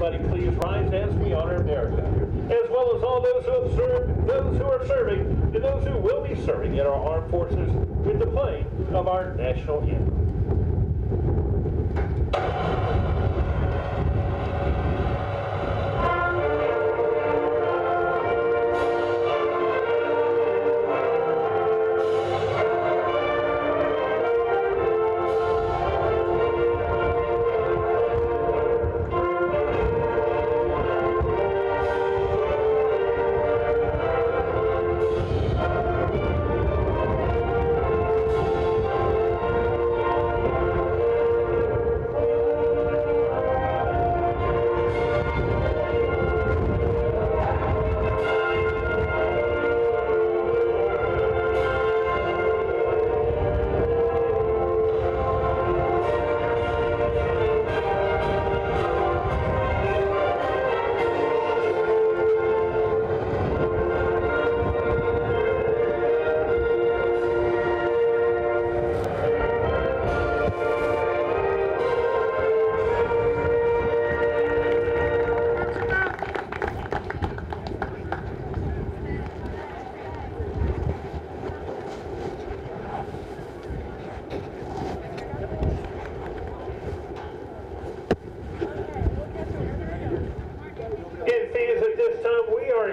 everybody please rise as we honor America, as well as all those who have served, those who are serving, and those who will be serving in our armed forces with the playing of our national anthem.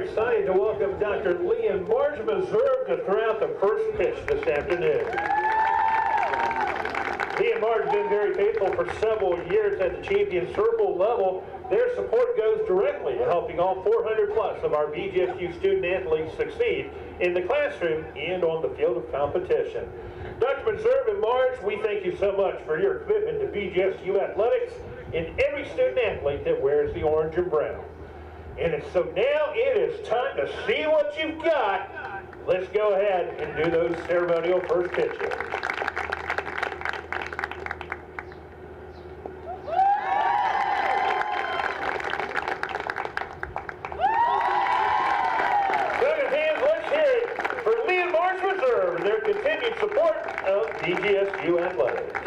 Excited to welcome Dr. Lee and Marge Meserve to throw out the first pitch this afternoon. Lee and Marge have been very faithful for several years at the champion circle level. Their support goes directly to helping all 400 plus of our BGSU student athletes succeed in the classroom and on the field of competition. Dr. Meserve and Marge, we thank you so much for your commitment to BGSU athletics and every student athlete that wears the orange and brown. And so now it is time to see what you've got. Let's go ahead and do those ceremonial first pitches. Let's hear it for Lee and Marge Meserve and their continued support of BGSU athletics.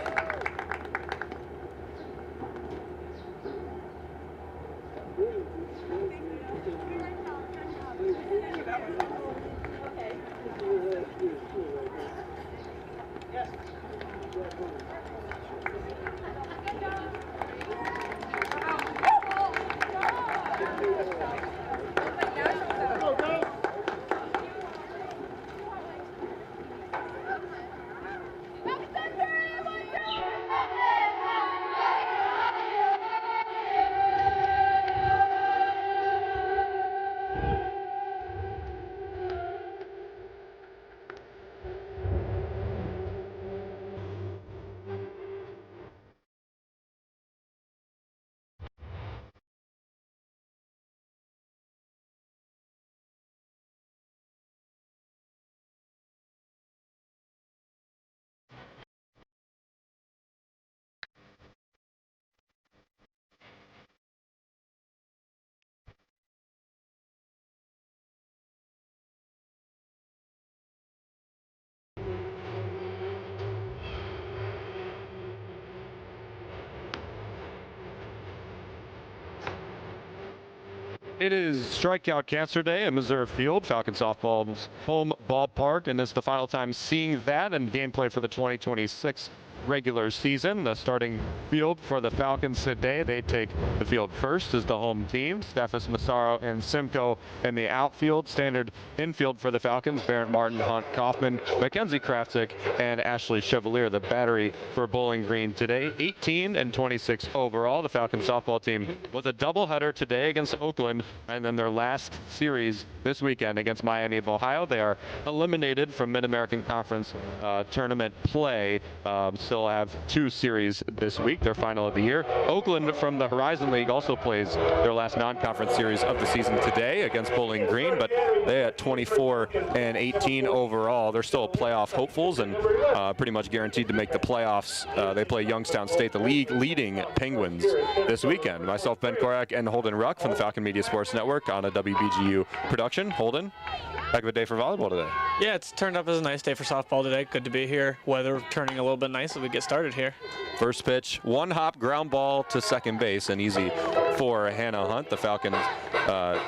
It is strikeout cancer day at Meserve Field, Falcon softball's home ballpark, and it's the final time seeing that and gameplay for the 2026 regular season. The starting field for the Falcons today, they take the field first as the home team. Steffes, Massaro, and Simcoe in the outfield. Standard infield for the Falcons, Barrett Martin, Hunt Kaufman, Mackenzie Kraftic, and Ashley Chevalier, the battery for Bowling Green today. 18 and 26 overall. The Falcons softball team with a doubleheader today against Oakland, and then their last series this weekend against Miami of Ohio. They are eliminated from Mid-American Conference tournament play. Still have 2 series this week, their final of the year. Oakland from the Horizon League also plays their last non-conference series of the season today against Bowling Green, but they at 24 and 18 overall. They're still playoff hopefuls and pretty much guaranteed to make the playoffs. They play Youngstown State, the league leading Penguins, this weekend. Myself, Ben Korak, and Holden Ruck from the Falcon Media Sports Network on a WBGU production. Holden, heck of a day for volleyball today. Yeah, it's turned up as a nice day for softball today. Good to be here. Weather turning a little bit nice as we get started here. First pitch, one hop ground ball to second base, an easy for Hannah Hunt, the Falcons'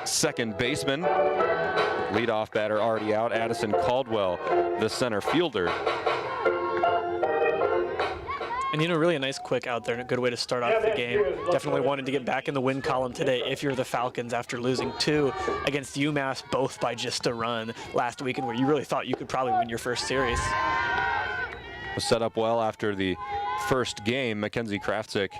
second baseman. Leadoff batter already out. Addison Caldwell, the center fielder. And, really a nice quick out there and a good way to start off the game. Definitely wanted to get back in the win column today if you're the Falcons after losing 2 against UMass, both by just a run last weekend, where you really thought you could probably win your first series. Set up well after the first game. Mackenzie Kraftsick,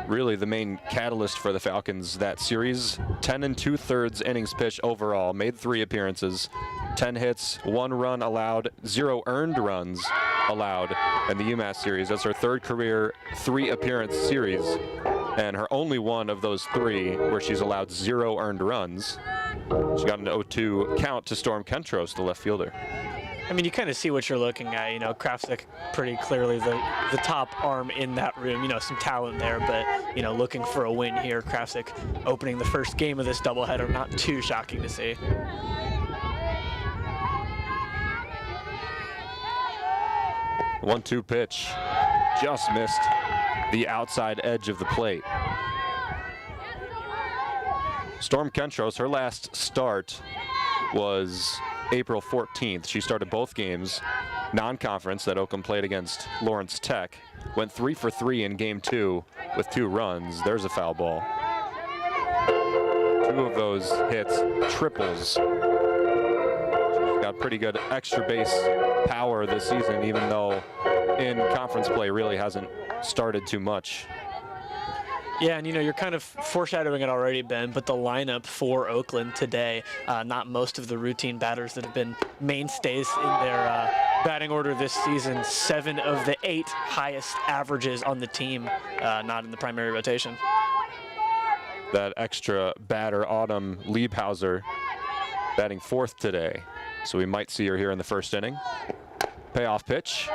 really the main catalyst for the Falcons that series. 10 2/3 innings pitched overall, made 3 appearances, 10 hits, 1 run allowed, 0 earned runs allowed in the UMass series. That's her 3rd career 3-appearance series, and her only one of those 3 where she's allowed 0 earned runs. She got an 0-2 count to Storm Kentros, the left fielder. You kind of see what you're looking at. Kraftsick pretty clearly the top arm in that room. Some talent there, but, looking for a win here. Kraftsick opening the first game of this doubleheader, not too shocking to see. One-two pitch, just missed the outside edge of the plate. Storm Kentros, her last start was April 14th. She started both games non-conference that Oakland played against Lawrence Tech. Went 3 for 3 in game 2 with 2 runs. There's a foul ball. 2 of those hits, triples. She's got pretty good extra base power this season, even though in conference play really hasn't started too much. Yeah, and you're kind of foreshadowing it already, Ben, but the lineup for Oakland today, not most of the routine batters that have been mainstays in their batting order this season. 7 of the 8 highest averages on the team, not in the primary rotation. That extra batter, Autumn Liebhauser, batting 4th today. So we might see her here in the first inning. Payoff pitch,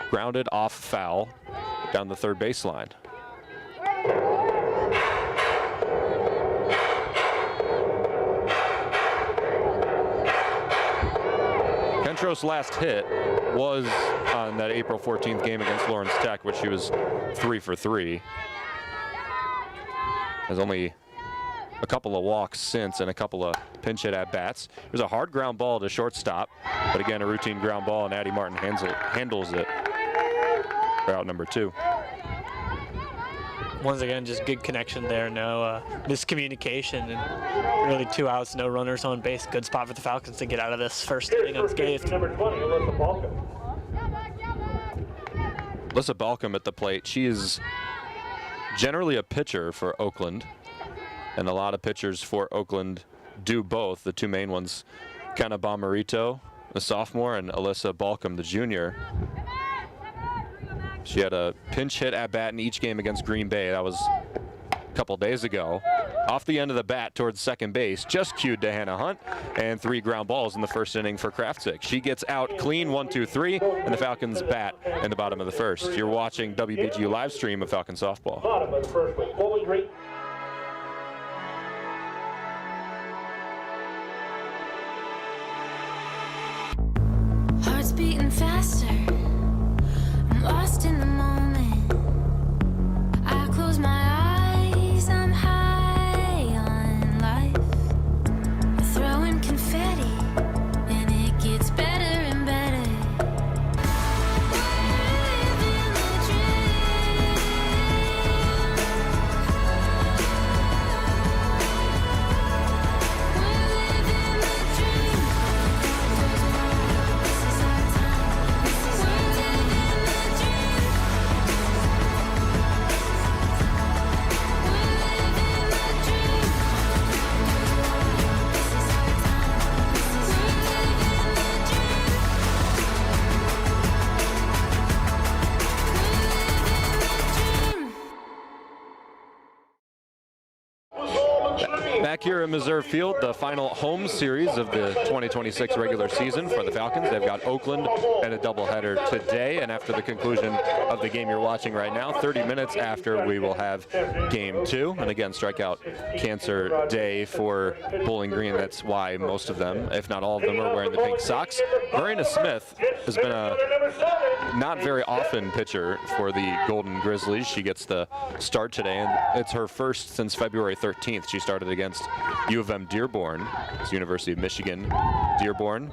grounded off foul down the 3rd baseline. Kentros' last hit was on that April 14th game against Lawrence Tech, which she was 3 for 3. There's only a couple of walks since and a couple of pinch hit at bats. It was a hard ground ball to shortstop, but again, a routine ground ball, and Addie Martin handles it for out number 2. Once again, just good connection there. No miscommunication, and really 2 outs, no runners on base. Good spot for the Falcons to get out of this first inning unscathed. Number 20, Alyssa Balcom. Alyssa Balcom at the plate. She is generally a pitcher for Oakland, and a lot of pitchers for Oakland do both. The 2 main ones, Kenna Bomarito, the sophomore, and Alyssa Balcom, the junior. She had a pinch hit at bat in each game against Green Bay. That was a couple days ago. Off the end of the bat towards second base, just cued to Hannah Hunt, and 3 ground balls in the first inning for Kraftsick. She gets out clean, 1-2-3, and the Falcons bat in the bottom of the first. You're watching WBGU live stream of Falcon softball. Bottom of the first with Bowling Green. Heart's beating faster. I'm lost in the moment. I close my eyes. I'm high on life. Throwing confetti, and it gets better and better. Living the dream. Back here at Meserve Field, the final home series of the 2026 regular season for the Falcons. They've got Oakland and a doubleheader today, and after the conclusion of the game you're watching right now, 30 minutes after, we will have game 2. And again, strikeout cancer day for Bowling Green. That's why most of them, if not all of them, are wearing the pink socks. Marina Smith has been a not very often pitcher for the Golden Grizzlies. She gets the start today, and it's her first since February 13th. She started against U of M Dearborn. It's University of Michigan Dearborn.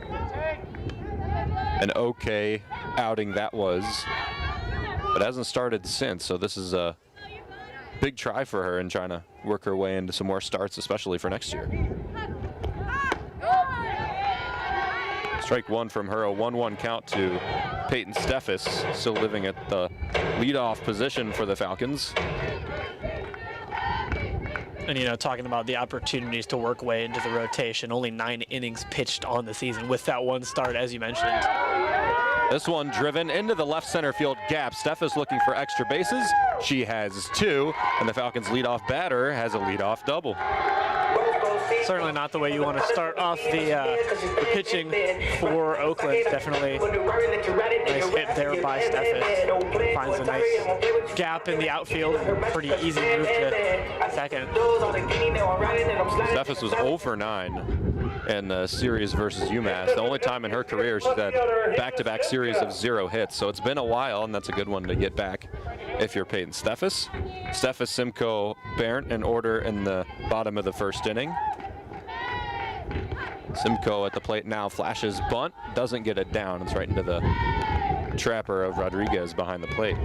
An okay outing that was, but hasn't started since, so this is a big try for her in trying to work her way into some more starts, especially for next year. Strike one from her, a 1-1 count to Peyton Steffes, still living at the leadoff position for the Falcons. And, you know, talking about the opportunities to work way into the rotation, only 9 innings pitched on the season with that one start, as you mentioned. This one driven into the left center field gap. Steffes looking for extra bases. She has 2, and the Falcons' leadoff batter has a leadoff double. Certainly not the way you want to start off the pitching for Oakland. Definitely nice hit there by Steffes. Finds a nice gap in the outfield. Pretty easy move to second. Steffes was 0 for 9 in the series versus UMass. The only time in her career she's had back-to-back series of 0 hits. So it's been a while, and that's a good one to get back if you're Peyton Steffes. Steffes, Simcoe, Barrett in order in the bottom of the first inning. Simcoe at the plate now, flashes bunt, doesn't get it down. It's right into the trapper of Rodriguez behind the plate.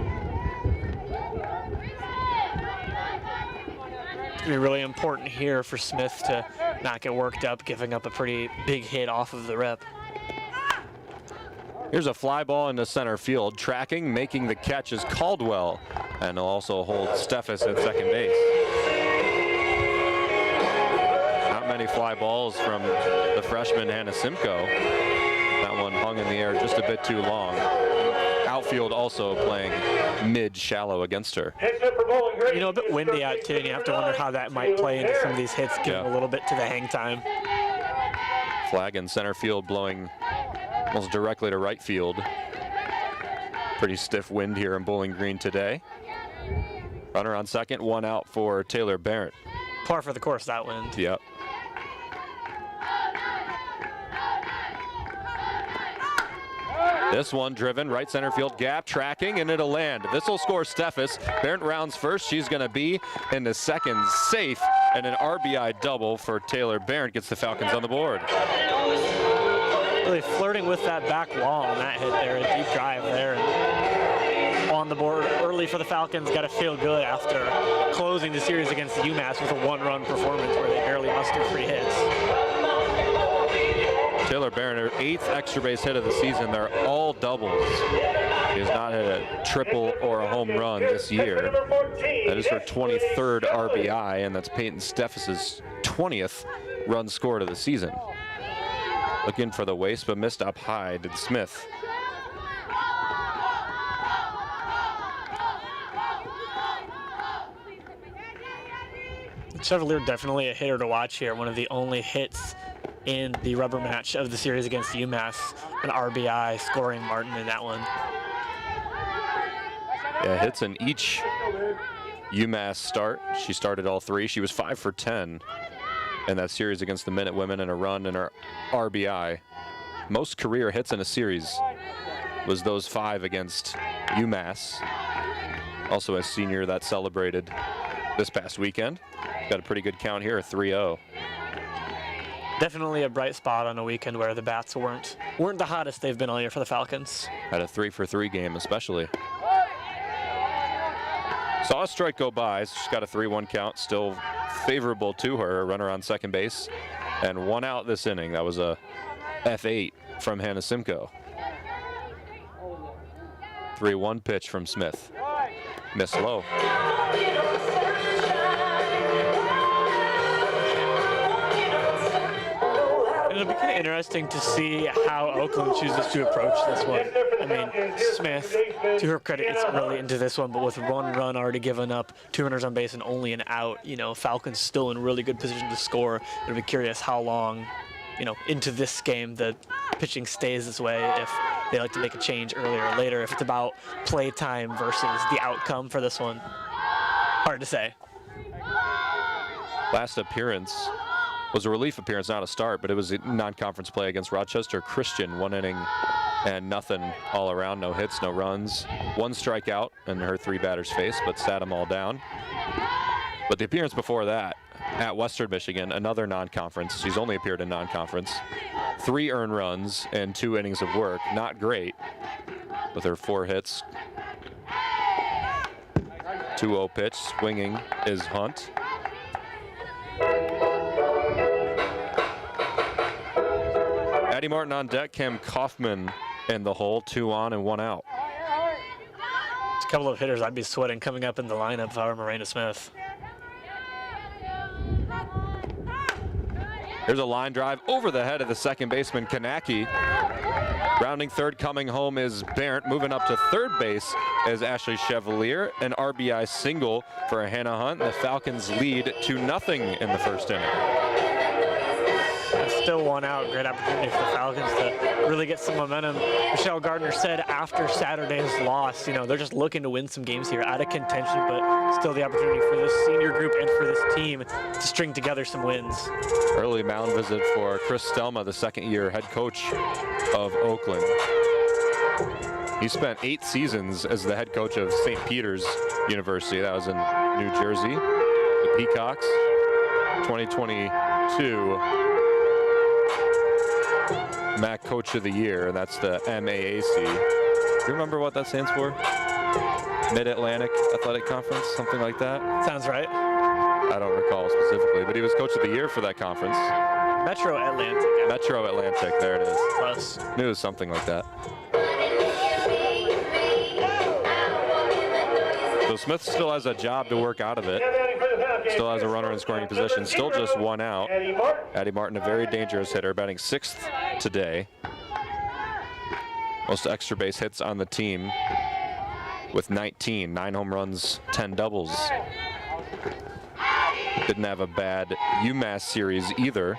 It's going to be really important here for Smith to not get worked up, giving up a pretty big hit off of the rip. Here's a fly ball into center field. Tracking, making the catch is Caldwell, and he'll also hold Steffes at second base. Not many fly balls from the freshman Hannah Simcoe. That one hung in the air just a bit too long. Outfield also playing mid-shallow against her. You know, a bit windy out too, and you have to wonder how that might play into some of these hits, giving a little bit to the hang time. Flag in center field blowing almost directly to right field. Pretty stiff wind here in Bowling Green today. Runner on second, 1 out for Taylor Barrett. Par for the course, that wind. Yep. This one driven, right center field gap, tracking, and it'll land. This will score Steffes. Barrett rounds first. She's going to be in the second safe, and an RBI double for Taylor Barrett gets the Falcons on the board. Really flirting with that back wall on that hit there, a deep drive there. And on the board early for the Falcons. Got to feel good after closing the series against UMass with a 1-run performance where they barely mustered 3 hits. Taylor Barrett, her 8th extra base hit of the season. They're all doubles. She has not hit a triple or a home run this year. That is her 23rd RBI, and that's Peyton Steffes' 20th run scored of the season. Looking for the waist, but missed up high did Smith. Chevalier definitely a hitter to watch here. One of the only hits in the rubber match of the series against UMass. An RBI scoring Martin in that one. Yeah, hits in each UMass start. She started all 3. She was 5 for 10 in that series against the Minute Women, and a run and her RBI. Most career hits in a series was those 5 against UMass. Also a senior that celebrated this past weekend. Got a pretty good count here, a 3-0. Definitely a bright spot on a weekend where the bats weren't the hottest they've been all year for the Falcons. Had a 3 for 3 game especially. Saw a strike go by. She's got a 3-1 count, still favorable to her. A runner on second base, and 1 out this inning. That was a F8 from Hannah Simcoe. 3-1 pitch from Smith. Missed low. It'll be kind of interesting to see how Oakland chooses to approach this one. I mean, Smith, to her credit, is really into this one, but with 1 run already given up, 2 runners on base and only an out, you know, Falcons still in really good position to score. I'd be curious how long, you know, into this game the pitching stays this way, if they like to make a change earlier or later, if it's about play time versus the outcome for this one. Hard to say. Last appearance was a relief appearance, not a start, but it was a non-conference play against Rochester Christian. 1 inning and nothing all around, no hits, no runs. 1 strikeout in her 3 batters faced, but sat them all down. But the appearance before that at Western Michigan, another non-conference. She's only appeared in non-conference. 3 earned runs and 2 innings of work. Not great with her 4 hits. 2-0 pitch, swinging is Hunt. Addie Martin on deck, Cam Kaufman in the hole, 2 on and 1 out. There's a couple of hitters I'd be sweating coming up in the lineup if I were Miranda Smith. Here's a line drive over the head of the second baseman, Kanaki. Rounding third, coming home is Barrett. Moving up to third base is Ashley Chevalier. An RBI single for Hannah Hunt. The Falcons lead 2-0 in the first inning. Still 1 out. Great opportunity for the Falcons to really get some momentum. Michelle Gardner said after Saturday's loss, you know, they're just looking to win some games here, out of contention, but still the opportunity for this senior group and for this team to string together some wins. Early mound visit for Chris Stelma, the second-year head coach of Oakland. He spent 8 seasons as the head coach of St. Peter's University. That was in New Jersey. The Peacocks, 2022. MAC Coach of the Year, and that's the MAAC. Do you remember what that stands for? Mid-Atlantic Athletic Conference, something like that? Sounds right. I don't recall specifically, but he was Coach of the Year for that conference. Metro Atlantic. Metro Atlantic, there it is. Close. Knew it was something like that. So Smith still has a job to work out of it. Still has a runner in scoring position. Still just 1 out. Addie Martin, a very dangerous hitter, batting 6th today. Most extra base hits on the team with 19. 9 home runs, 10 doubles. Didn't have a bad UMass series either.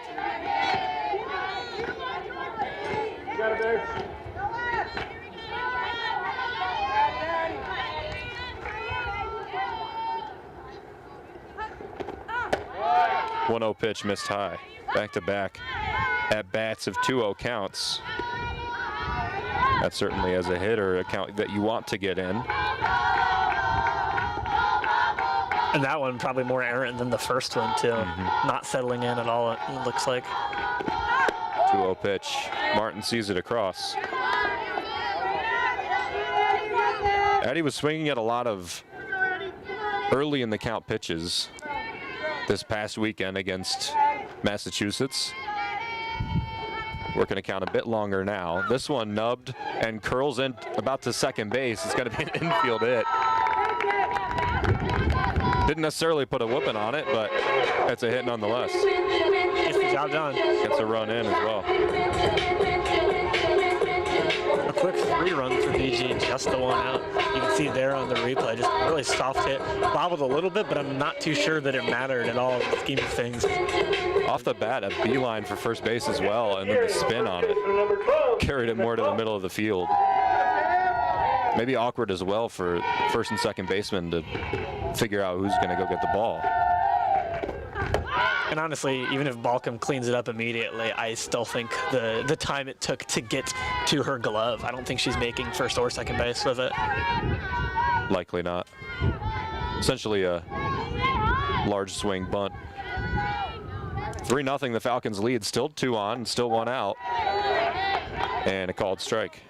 .1-0 pitch missed high. Back-to-back at bats of 2-0 counts. That certainly as a hitter, a count that you want to get in. And that one probably more errant than the first one too. Not settling in at all, it looks like. 2-0 pitch. Martin sees it across. Addie was swinging at a lot of early in the count pitches this past weekend against Massachusetts. Working a count a bit longer now. This one nubbed and curls in about to second base. It's going to be an infield hit. Didn't necessarily put a whooping on it, but it's a hit nonetheless. Gets the job done. Gets a run in as well. A quick 3 runs for BG, just the 1 out. You can see there on the replay, just really soft hit. Bobbled a little bit, but I'm not too sure that it mattered at all in the scheme of things. Off the bat, a beeline for first base as well, and then the spin on it. Carried it more to the middle of the field. Maybe awkward as well for first and second baseman to figure out who's going to go get the ball. And honestly, even if Balcom cleans it up immediately, I still think the time it took to get to her glove, I don't think she's making first or second base with it. Likely not. Essentially a large swing bunt. 3-0, the Falcons lead. Still 2 on, still 1 out. And a called strike.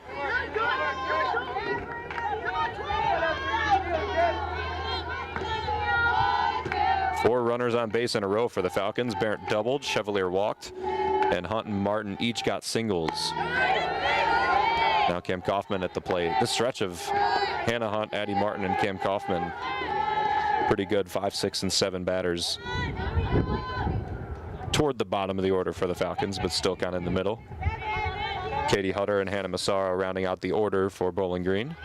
Four runners on base in a row for the Falcons. Barrett doubled, Chevalier walked, and Hunt and Martin each got singles. Now Cam Kaufman at the plate. This stretch of Hannah Hunt, Addie Martin, and Cam Kaufman, pretty good 5, 6, and 7 batters. toward the bottom of the order for the Falcons, but still kind of in the middle. Katie Hutter and Hannah Massaro rounding out the order for Bowling Green.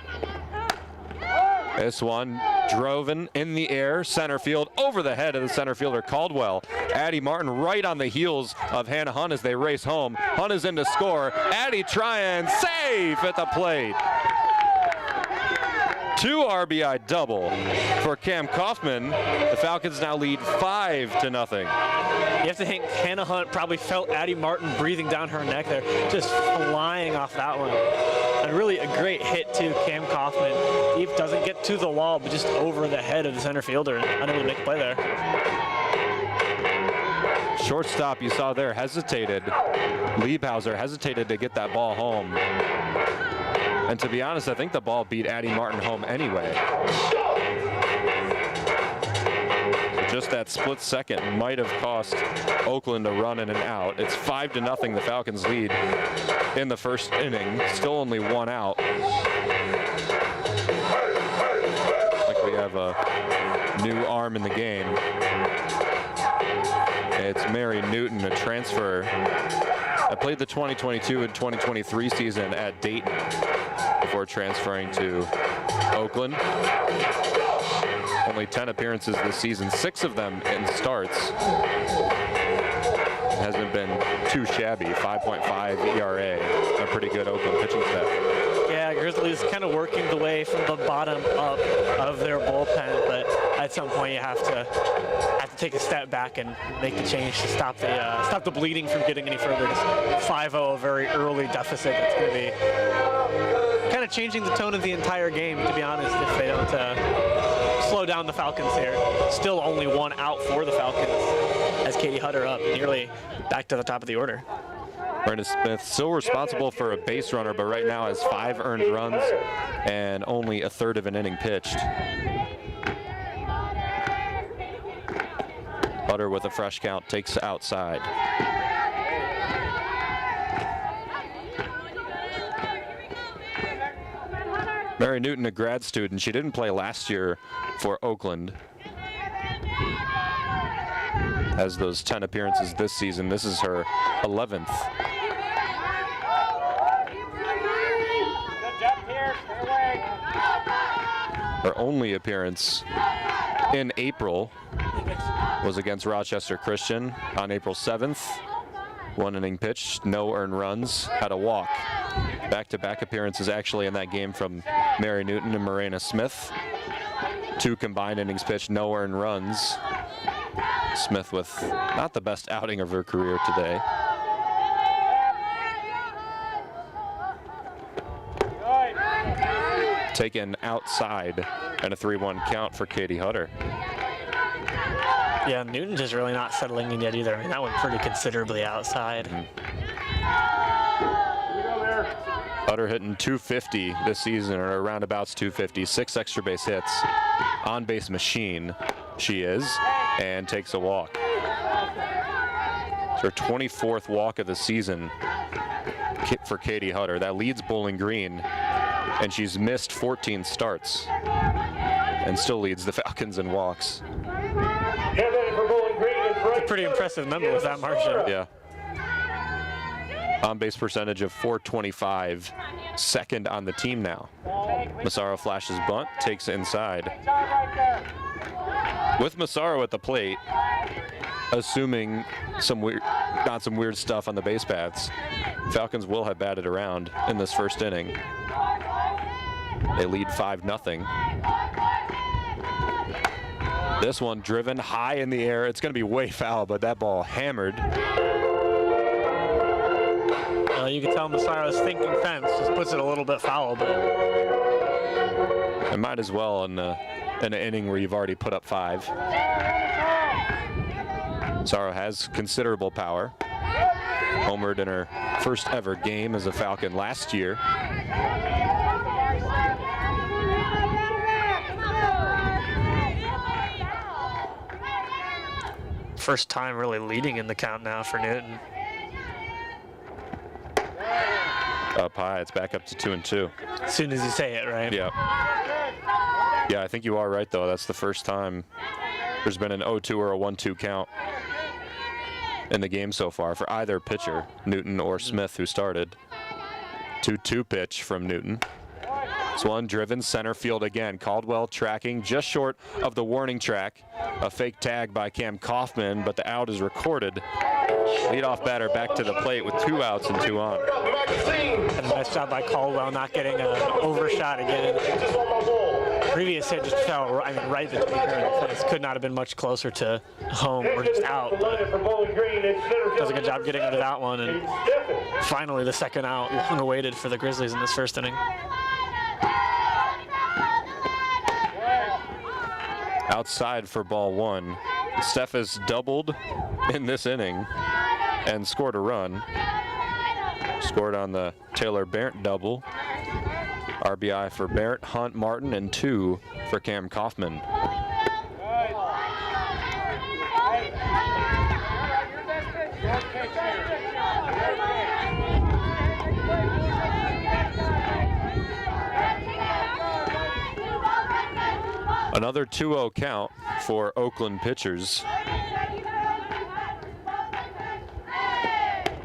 This one driven in the air, center field, over the head of the center fielder Caldwell. Addie Martin right on the heels of Hannah Hunt as they race home. Hunt is in to score. Addie trying, safe at the plate. 2 RBI double for Cam Kaufman. The Falcons now lead 5-0. You have to think Hannah Hunt probably felt Addie Martin breathing down her neck there, just flying off that one. And really a great hit too, Cam Kaufman. He doesn't get to the wall, but just over the head of the center fielder and unable to make a play there. Shortstop you saw there hesitated. Liebhauser hesitated to get that ball home. And to be honest, I think the ball beat Addie Martin home anyway. Just that split second might have cost Oakland a run and an out. It's 5-0, the Falcons lead in the first inning. Still only 1 out. Like we have a new arm in the game. It's Mary Newton, a transfer. I played the 2022 and 2023 season at Dayton before transferring to Oakland. Only 10 appearances this season, 6 of them in starts. Hasn't been too shabby, 5.5 ERA, a pretty good Oakland pitching staff. Yeah, Grizzlies kind of working the way from the bottom up of their bullpen, but at some point you have to take a step back and make the change to stop the bleeding from getting any further. 5-0, a very early deficit that's going to be kind of changing the tone of the entire game, to be honest, if they don't slow down the Falcons here. Still only 1 out for the Falcons as Katie Hutter up nearly back to the top of the order. Brenda Smith still responsible for a base runner, but right now has 5 earned runs and only a third of an inning pitched. Hutter with a fresh count takes outside. Mary Newton, a grad student. She didn't play last year for Oakland. Has those 10 appearances this season. This is her 11th. Her only appearance in April was against Rochester Christian on April 7th. 1 inning pitched, no earned runs, had a walk. Back-to-back appearances actually in that game from Mary Newton and Morena Smith. 2 combined innings pitched, no earned runs. Smith with not the best outing of her career today. Taken outside and a 3-1 count for Katie Hutter. Yeah, Newton just really not settling in yet either. I mean, that went pretty considerably outside. Hutter hitting 250 this season, or roundabouts 250, 6 extra base hits. On base machine, she is, and takes a walk. It's her 24th walk of the season for Katie Hutter. That leads Bowling Green, and she's missed 14 starts and still leads the Falcons in walks. It's a pretty impressive number with that margin. Yeah. On-base percentage of .425, second on the team now. Massaro flashes bunt, takes it inside. With Massaro at the plate, assuming not some weird stuff on the base paths, Falcons will have batted around in this first inning. They lead 5-0. This one driven high in the air. It's going to be way foul, but that ball hammered. You can tell Massaro's thinking fence, just puts it a little bit foul, but it might as well in an inning where you've already put up 5. Massaro has considerable power. Homered in her first ever game as a Falcon last year. First time really leading in the count now for Newton. Up high, it's back up to 2-2. As soon as you say it, right? Yeah. Yeah, I think you are right, though. That's the first time there's been an 0-2 or a 1-2 count. in the game so far for either pitcher, Newton or Smith, who started. 2-2 pitch from Newton. This one driven center field again. Caldwell tracking just short of the warning track. A fake tag by Cam Kaufman, but the out is recorded. Leadoff batter back to the plate with 2 outs and 2 on. And nice job by Caldwell not getting an overshot again. Previous hit just fell right between her and the fence. Could not have been much closer to home or just out. Does a good job getting under that one. And finally the second out, long awaited for the Grizzlies in this first inning. Outside for ball 1. Steph has doubled in this inning and scored a run. Scored on the Taylor Barrett double. RBI for Barrett, Hunt, Martin, and 2 for Cam Kaufman. Another 2-0 count for Oakland pitchers.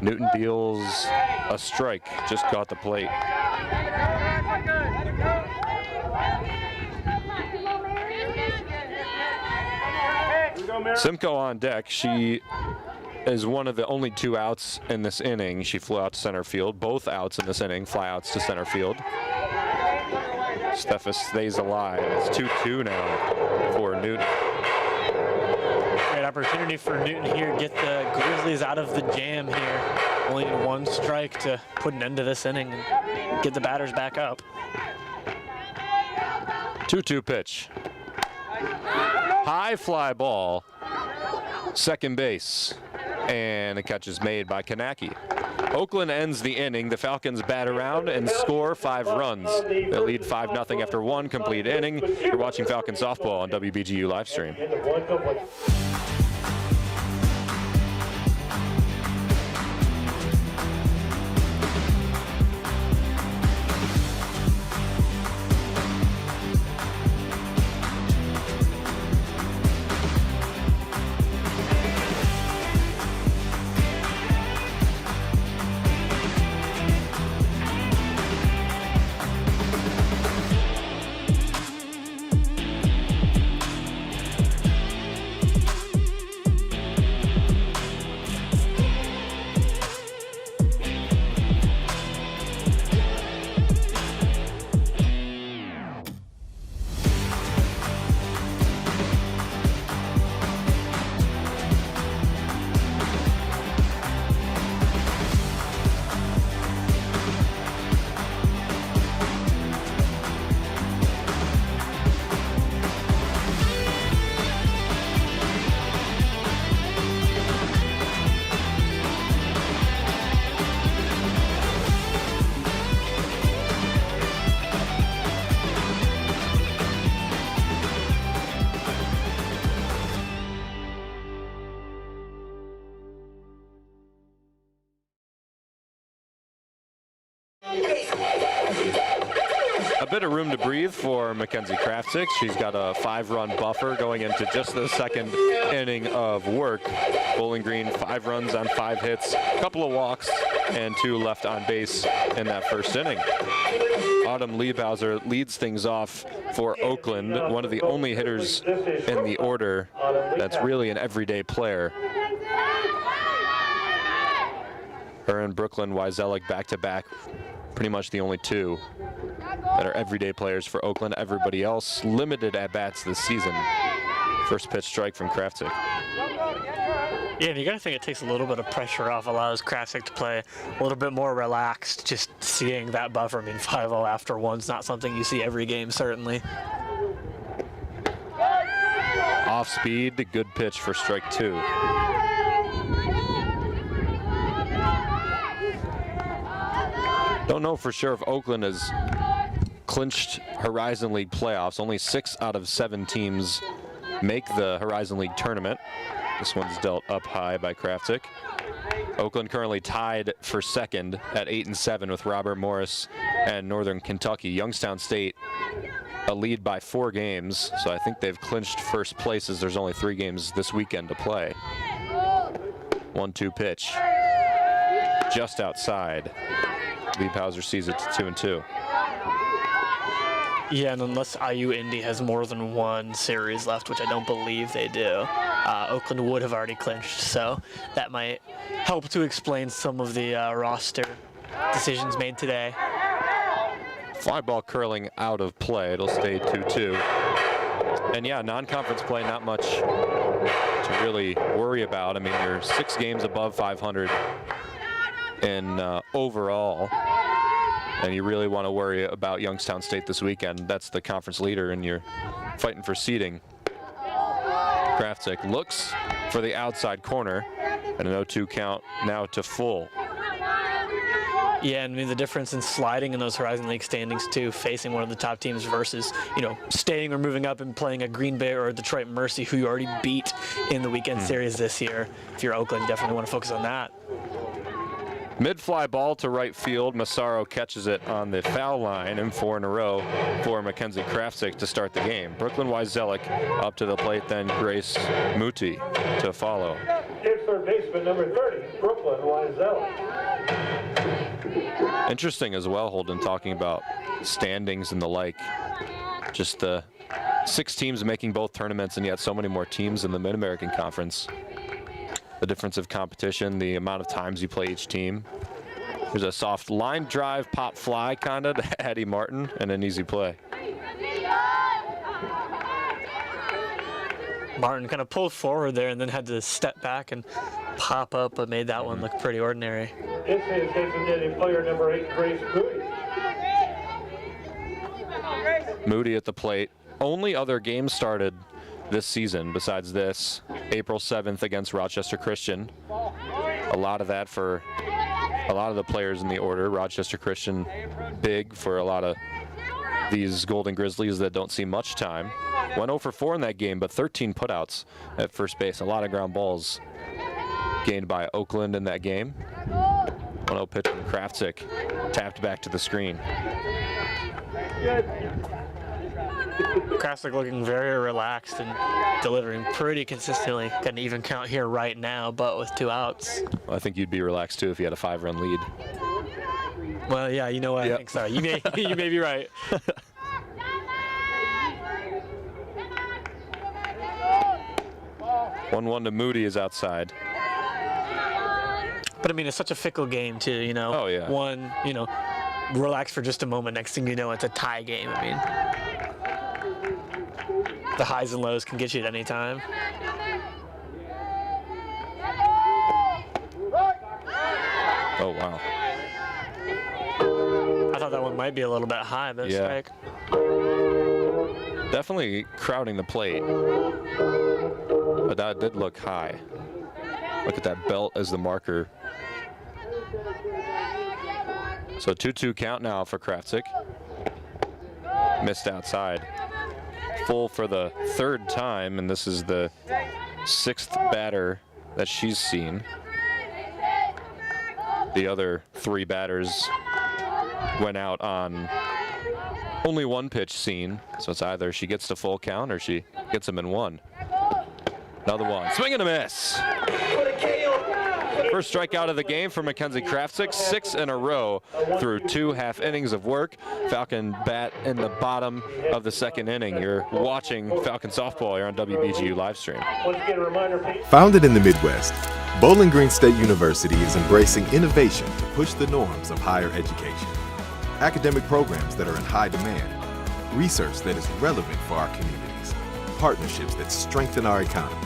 Newton deals a strike, just caught the plate. Simcoe on deck. She is one of the only 2 outs in this inning. She flew out to center field. Both outs in this inning, fly outs to center field. Steffes stays alive. It's 2-2 now for Newton. Great opportunity for Newton here. Get the Grizzlies out of the jam here. Only 1 strike to put an end to this inning and get the batters back up. 2-2 pitch. High fly ball. Second base. And the catch is made by Kanaki. Oakland ends the inning. The Falcons bat around and score 5 runs. They lead 5-0 after 1 complete inning. You're watching Falcon softball on WBGU live stream. A bit of room to breathe for Mackenzie Kraftsik. She's got a 5-run buffer going into just the second inning of work. Bowling Green 5 runs on 5 hits, a couple of walks, and 2 left on base in that first inning. Autumn Liebhauser leads things off for Oakland, one of the only hitters in the order that's really an everyday player. Her and Brooklyn Wyzelic back-to-back, pretty much the only 2 that are everyday players for Oakland. Everybody else limited at-bats this season. First pitch strike from Kraftsik. Yeah, and you got to think it takes a little bit of pressure off, allows Kraftsik to play a little bit more relaxed. Just seeing that buffer, I mean, 5-0 after 1's not something you see every game, certainly. Off speed, good pitch for strike 2. Don't know for sure if Oakland has clinched Horizon League playoffs. Only 6 out of 7 teams make the Horizon League tournament. This one's dealt up high by Kraftsik. Oakland currently tied for second at 8-7 with Robert Morris and Northern Kentucky. Youngstown State a lead by 4 games, so I think they've clinched first place as there's only 3 games this weekend to play. 1-2 pitch. Just outside. Liebhauser sees it to 2-2. Yeah, and unless IU Indy has more than one series left, which I don't believe they do, Oakland would have already clinched, so that might help to explain some of the roster decisions made today. Fly ball curling out of play. It'll stay 2-2. And yeah, non-conference play, not much to really worry about. I mean, you're 6 games above 500 in overall. And you really want to worry about Youngstown State this weekend. That's the conference leader, and you're fighting for seeding. Krafzik looks for the outside corner, and an 0-2 count now to full. Yeah, and I mean the difference in sliding in those Horizon League standings too, facing one of the top teams versus, you know, staying or moving up and playing a Green Bay or a Detroit Mercy who you already beat in the weekend series this year. If you're Oakland, definitely want to focus on that. Mid-fly ball to right field. Massaro catches it on the foul line, and 4 in a row for Mackenzie Krafzik to start the game. Brooklyn Wyzelik up to the plate, then Grace Muti to follow. Here's third baseman number 30, Brooklyn Wyzelik. Interesting as well, Holden, talking about standings and the like. Just the 6 teams making both tournaments, and yet so many more teams in the Mid-American Conference. The difference of competition, the amount of times you play each team. There's a soft line drive, pop fly kind of to Eddie Martin, and an easy play. Martin kind of pulled forward there and then had to step back and pop up, but made that one look pretty ordinary. This is designated player number 8, Grace Moody. Moody at the plate. Only other game started this season besides this, April 7th against Rochester Christian. A lot of that for a lot of the players in the order. Rochester Christian big for a lot of these Golden Grizzlies that don't see much time. Went 0 for 4 in that game, but 13 putouts at first base. A lot of ground balls gained by Oakland in that game. 1-0 pitch from Krafzik, tapped back to the screen. Krafzik looking very relaxed and delivering pretty consistently. Got an even count here right now, but with 2 outs. Well, I think you'd be relaxed too if you had a 5-run lead. Well, yeah, you know what? Yep. I think so. You may be right. One to Moody is outside. But I mean, it's such a fickle game too, you know. Oh, yeah. One, you know, relax for just a moment. Next thing you know, it's a tie game. I mean, the highs and lows can get you at any time. Oh, wow. I thought that one might be a little bit high, but Yeah. strike. Definitely crowding the plate. But that did look high. Look at that belt as the marker. So 2-2 count now for Krafzik. Missed outside. Full for the 3rd time, and this is the 6th batter that she's seen. The other 3 batters went out on only 1 pitch seen, so it's either she gets to full count or she gets them in 1. Another one, swing and a miss. First strikeout of the game for Mackenzie Krafzik, 6 in a row through 2 half innings of work. Falcon bat in the bottom of the 2nd inning. You're watching Falcon softball here on WBGU live stream. Once again, a reminder, Pete. Founded in the Midwest, Bowling Green State University is embracing innovation to push the norms of higher education. Academic programs that are in high demand, research that is relevant for our communities, partnerships that strengthen our economy.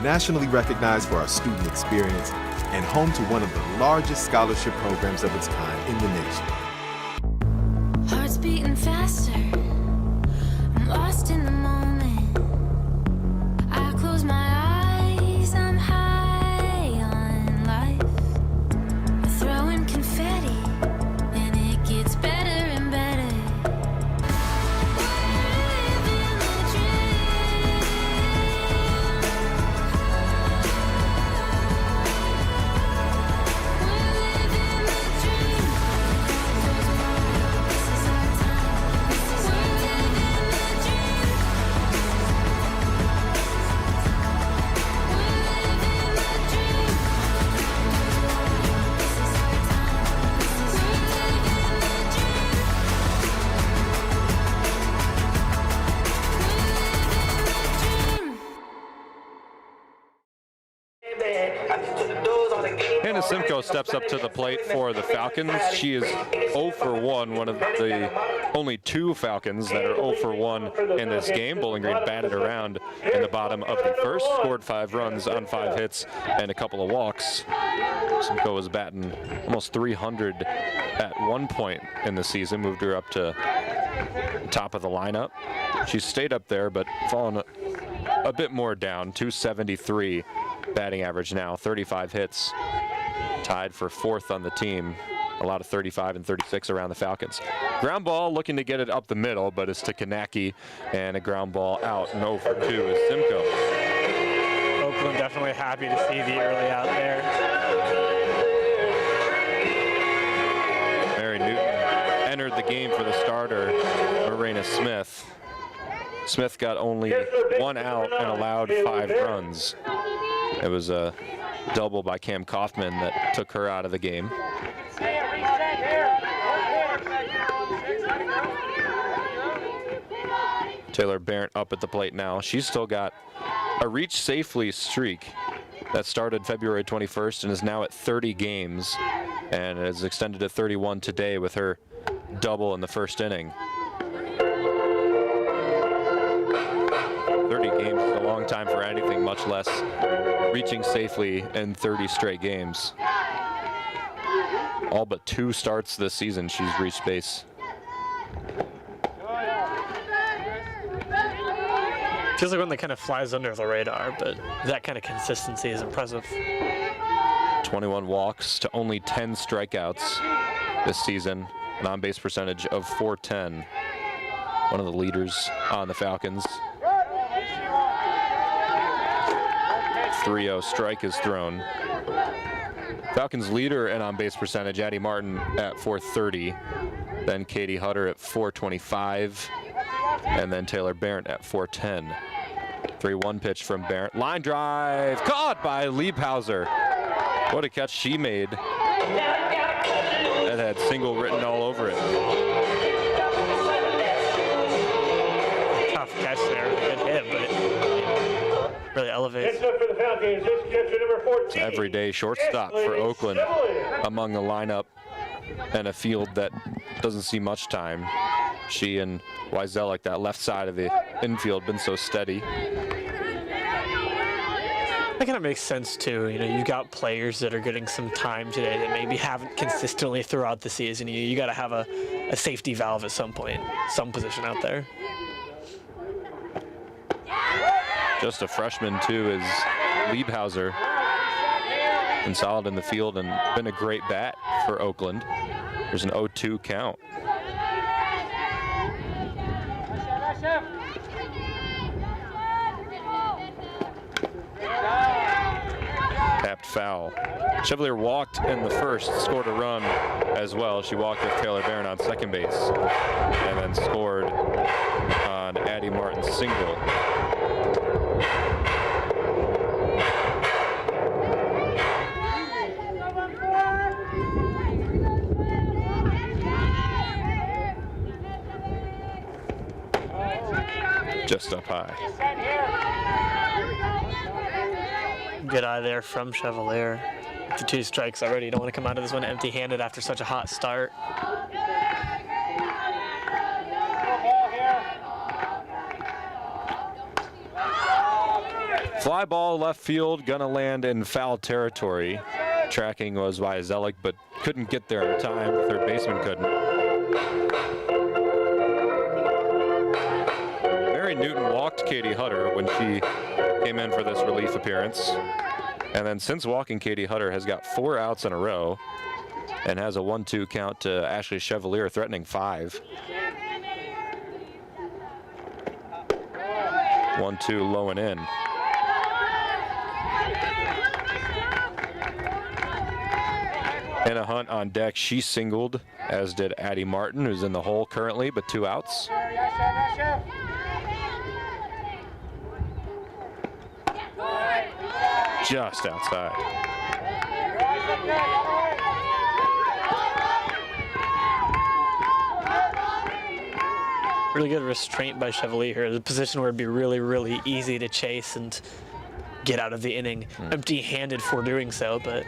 Nationally recognized for our student experience and home to one of the largest scholarship programs of its kind in the nation. Heart's beating faster. I'm lost in the moment. I close my eyes. I'm high on life. I'm throwing confetti, and it gets better and better. Living the dream. We're living the dream. This is our time. This is our living the dream. Hannah Simcoe steps up to the plate for the Falcons. She is 0 for 1, one of the only 2 Falcons that are 0 for 1 in this game. Bowling Green batted around in the bottom of the first, scored 5 runs on 5 hits and a couple of walks. Simcoe was batting almost 300 at one point in the season, moved her up to top of the lineup. She's stayed up there, but fallen a bit more down, 273 batting average now, 35 hits, tied for 4th on the team. A lot of 35 and 36 around the Falcons. Ground ball looking to get it up the middle, but it's to Kanaki, and a ground ball out, and 0 for 2 is Simcoe. Oakland definitely happy to see the early out there. Mary Newton entered the game for the starter, Morena Smith. Smith got only 1 out and allowed 5 runs. It was a double by Cam Kaufman that took her out of the game. Taylor Barrett up at the plate now. She's still got a reach safely streak that started February 21st and is now at 30 games, and is extended to 31 today with her double in the first inning. 30 games is a long time for anything, much less reaching safely in 30 straight games. All but 2 starts this season she's reached base. Feels like one that kind of flies under the radar, but that kind of consistency is impressive. 21 walks to only 10 strikeouts this season, an on-base percentage of .410. One of the leaders on the Falcons. 3-0 strike is thrown. Falcons leader in on-base percentage, Addie Martin at .430. Then Katie Hutter at .425. And then Taylor Barrett at .410. 3-1 pitch from Barrett. Line drive caught by Liebhauser. What a catch she made. That had single written all over it. Tough catch there. Good hit, but it really elevates. It's everyday shortstop for Oakland among the lineup and a field that doesn't see much time. She and Wyzelik, that left side of the infield, been so steady. That kind of makes sense too. You know, you got players that are getting some time today that maybe haven't consistently throughout the season. You got to have a safety valve at some point, some position out there. Just a freshman too is Liebhauser. Been solid in the field and been a great bat for Oakland. There's an 0-2 count. Tapped foul. Chevalier walked in the first, scored a run as well. She walked with Taylor Barron on second base and then scored on Addie Martin's single. Just up high. Good eye there from Chevalier. To 2 strikes already. You don't want to come out of this one empty-handed after such a hot start. Fly ball left field, gonna land in foul territory. Tracking was Wyzelik, but couldn't get there in time. The third baseman couldn't. Mary Newton walked Katie Hutter when she came in for this relief appearance. And then since walking Katie Hutter has got 4 outs in a row and has a 1-2 count to Ashley Chevalier, threatening 5. 1-2 low and in. Anna Hunt on deck. She singled, as did Addie Martin, who's in the hole currently, but 2 outs. Just outside. Really good restraint by Chevalier here. The position where it'd be really, really easy to chase, and get out of the inning empty-handed for doing so, but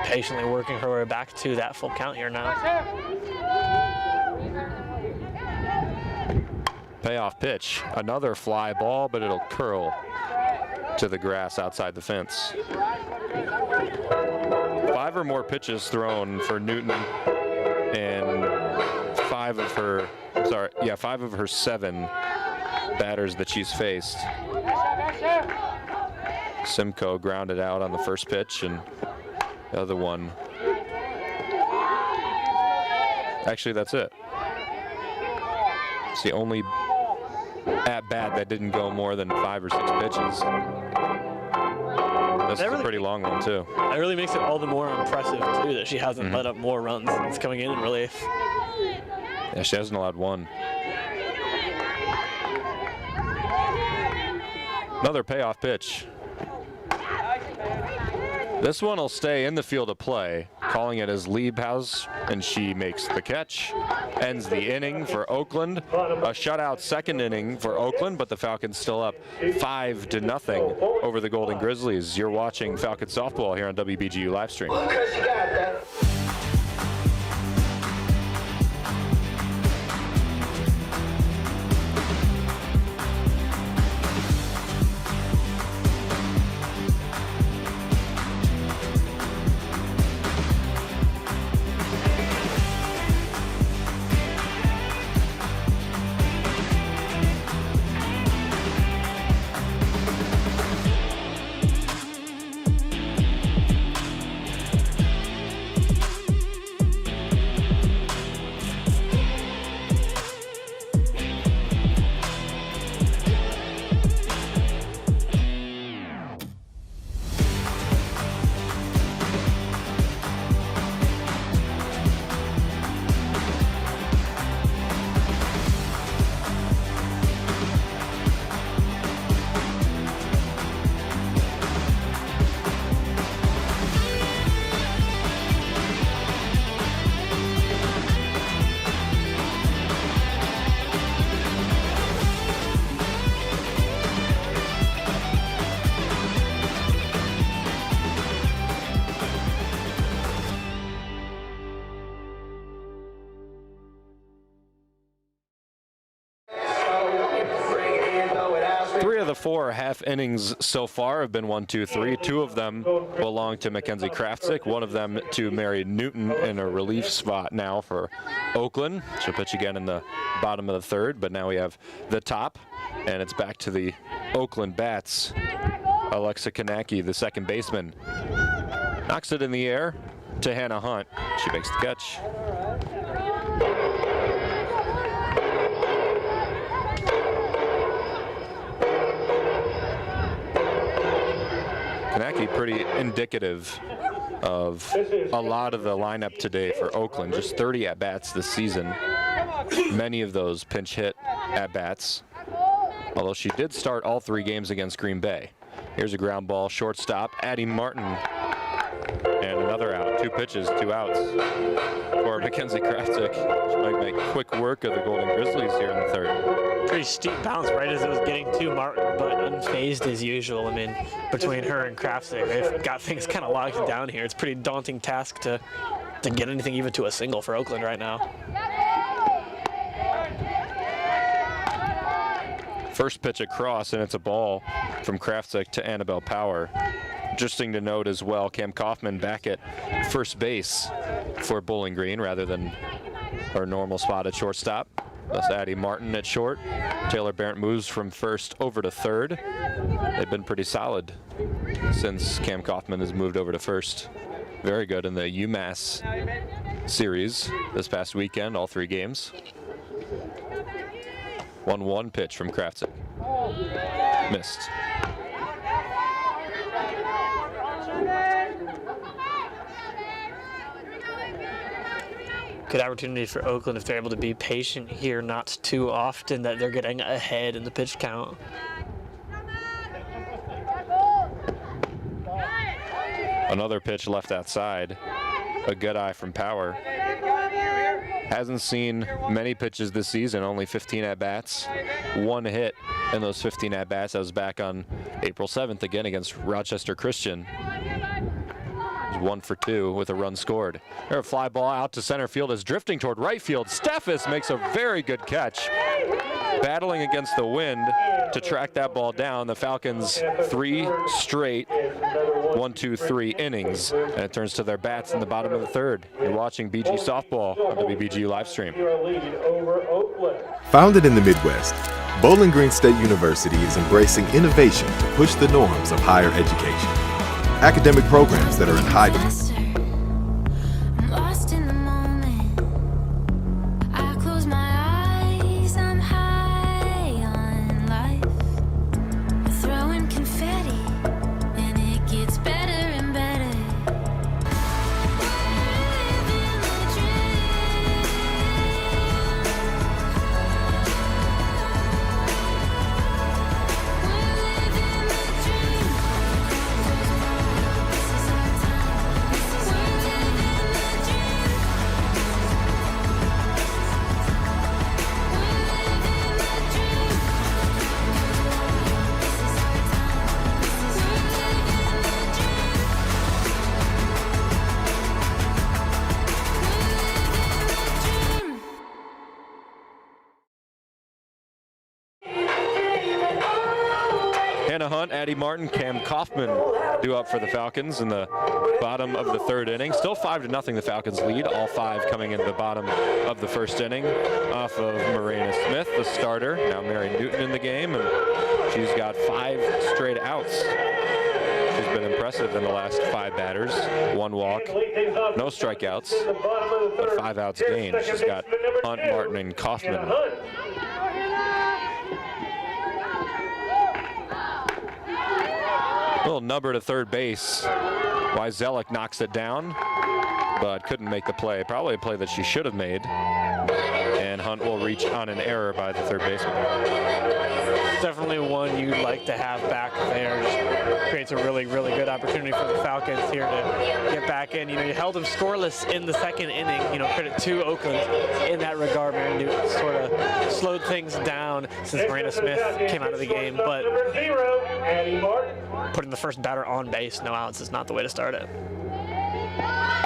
patiently working her way back to that full count here now. Payoff pitch, another fly ball, but it'll curl to the grass outside the fence. 5 or more pitches thrown for Newton, and 5 of her 7 batters that she's faced. Simcoe grounded out on the first pitch, and the other one, actually that's it. It's the only at bat that didn't go more than 5 or 6 pitches. This is a pretty long one too. That really makes it all the more impressive too that she hasn't let up more runs. It's coming in relief. Yeah, she hasn't allowed one. Another payoff pitch. This one will stay in the field of play, calling it as Liebhaus, and she makes the catch. Ends the inning for Oakland. A shutout second inning for Oakland, but the Falcons still up 5-0 over the Golden Grizzlies. You're watching Falcon softball here on WBGU Livestream. 4 half innings so far have been 1, 2, 3. 2 of them belong to Mackenzie Kraftsick, 1 of them to Mary Newton in a relief spot now for Oakland. She'll pitch again in the bottom of the 3rd, but now we have the top, and it's back to the Oakland bats. Alexa Kanacki, the second baseman, knocks it in the air to Hannah Hunt. She makes the catch. Kanacki pretty indicative of a lot of the lineup today for Oakland. Just 30 at-bats this season. Many of those pinch hit at-bats, although she did start all 3 games against Green Bay. Here's a ground ball, shortstop, Addie Martin. And another out, 2 pitches, 2 outs for Mackenzie Kraftsick. She might make quick work of the Golden Grizzlies here in the 3rd. Pretty steep bounce right as it was getting to Martin, but unfazed as usual. I mean, between her and Kraftsick, they've got things kind of locked down here. It's a pretty daunting task to get anything even to a single for Oakland right now. First pitch across, and it's a ball from Kraftsick to Annabelle Power. Interesting to note as well, Cam Kaufman back at first base for Bowling Green rather than her normal spot at shortstop. That's Addie Martin at short. Taylor Barrett moves from first over to 3rd. They've been pretty solid since Cam Kaufman has moved over to first. Very good in the UMass series this past weekend, all 3 games. 1-1 pitch from Kraftsick. Missed. Good opportunity for Oakland if they're able to be patient here, not too often that they're getting ahead in the pitch count. Another pitch left outside. A good eye from Power. Hasn't seen many pitches this season, only 15 at-bats, 1 hit in those 15 at-bats. That was back on April 7th again against Rochester Christian. It was 1 for 2 with a run scored. There, a fly ball out to center field is drifting toward right field. Steffes makes a very good catch, battling against the wind to track that ball down. The Falcons 3 straight 1-2-3 innings, and it turns to their bats in the bottom of the third. You're watching BG softball on WBGU live stream. Founded in the Midwest, Bowling Green State University is embracing innovation to push the norms of higher education. Academic programs that are in high demand. I'm lost in the moment. I close my eyes, I'm high on life. Throwing confetti, and it gets better and better. Living the dream. We're living the dream. This is our time. This is our time. We're living the dream. We're living the dream. This is our time. This is our time. We're living the dream. We're living the dream. Hannah Hunt, Addie Martin, Cam Kaufman due up for the Falcons in the bottom of the third inning. Still 5-0 the Falcons lead, all 5 coming into the bottom of the first inning off of Marina Smith, the starter. Now Mary Newton in the game, and she's got 5 straight outs. She's been impressive in the last 5 batters. 1 walk, no strikeouts, but 5 outs gained. She's got Hunt, Martin, and Kaufman. Little number to third base. Wyzelik knocks it down, but couldn't make the play. Probably a play that she should have made. And Hunt will reach on an error by the third baseman. Definitely one you'd like to have back there. Just creates a really, really good opportunity for the Falcons here to get back in. You know, you held them scoreless in the second inning. You know, credit to Oakland in that regard. Mary Newton sort of slowed things down since Marina Smith came out of the game, but Number 0, Addie Martin. putting the first batter on base, no outs, is not the way to start it.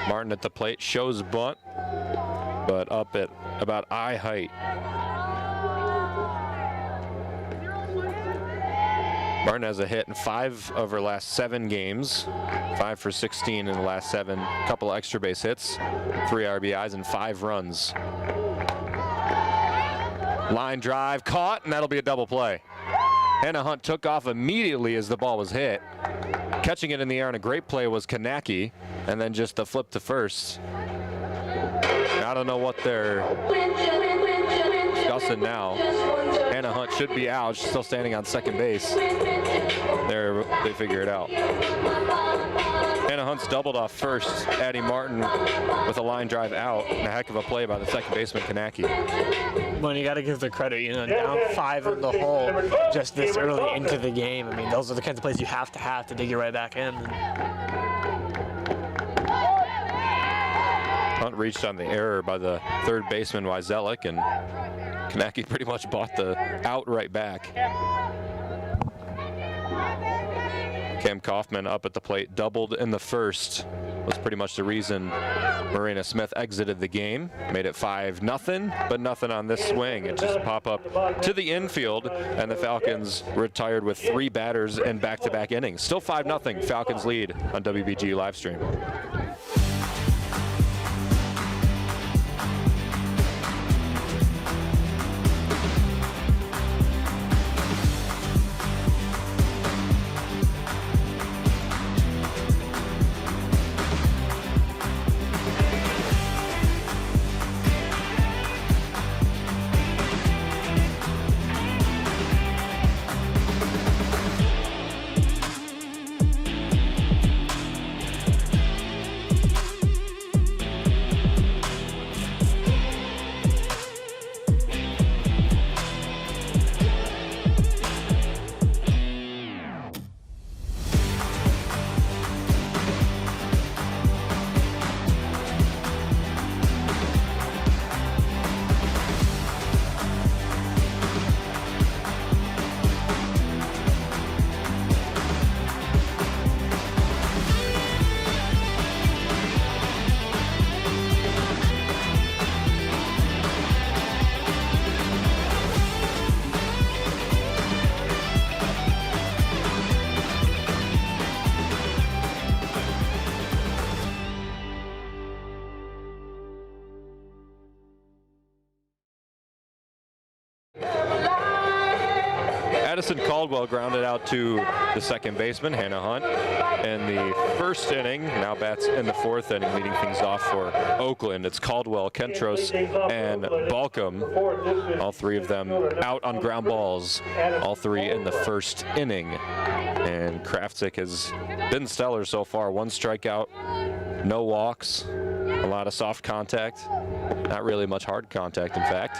Martin at the plate, shows bunt, but up at about eye height. Martin has a hit in 5 of her last 7 games, 5 for 16 in the last 7. Couple of extra base hits, 3 RBIs, and 5 runs. Line drive caught, and that'll be a double play. Hannah Hunt took off immediately as the ball was hit. Catching it in the air on a great play was Kanaki, and then just the flip to first. I don't know what they're discussing now. Hannah Hunt should be out. She's still standing on second base. There, they figure it out. Hannah Hunt's doubled off first. Addie Martin with a line drive out. And a heck of a play by the second baseman, Kanaki. Well, you got to give the credit, you know, down 5 in the hole just this early into the game. I mean, those are the kinds of plays you have to dig your way back in. Hunt reached on the error by the third baseman, Wyzelik, and Kanaki pretty much bought the out right back. Cam Kaufman up at the plate, doubled in the first. Was pretty much the reason Marina Smith exited the game. Made it 5-0, but nothing on this swing. It just pop up to the infield, and the Falcons retired with 3 batters in back-to-back innings. Still 5-0, Falcons lead on WBGU live stream. Madison Caldwell grounded out to the second baseman, Hannah Hunt, in the first inning. Now bats in the fourth inning, leading things off for Oakland. It's Caldwell, Kentros, and Balcom. All three of them out on ground balls, all three in the first inning. And Kraftsick has been stellar so far. 1 strikeout, no walks, a lot of soft contact. Not really much hard contact, in fact.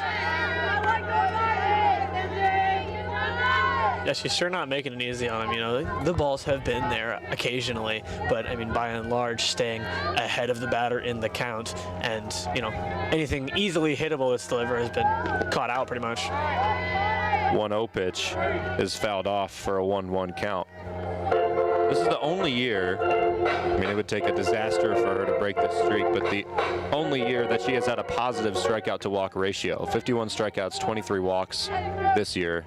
Yeah, she's sure not making it easy on him. You know, the balls have been there occasionally, but I mean, by and large, staying ahead of the batter in the count, and you know, anything easily hittable that's delivered has been caught out pretty much. 1-0 pitch is fouled off for a 1-1 count. This is the only year, I mean, it would take a disaster for her to break this streak, but the only year that she has had a positive strikeout to walk ratio. 51 strikeouts, 23 walks this year.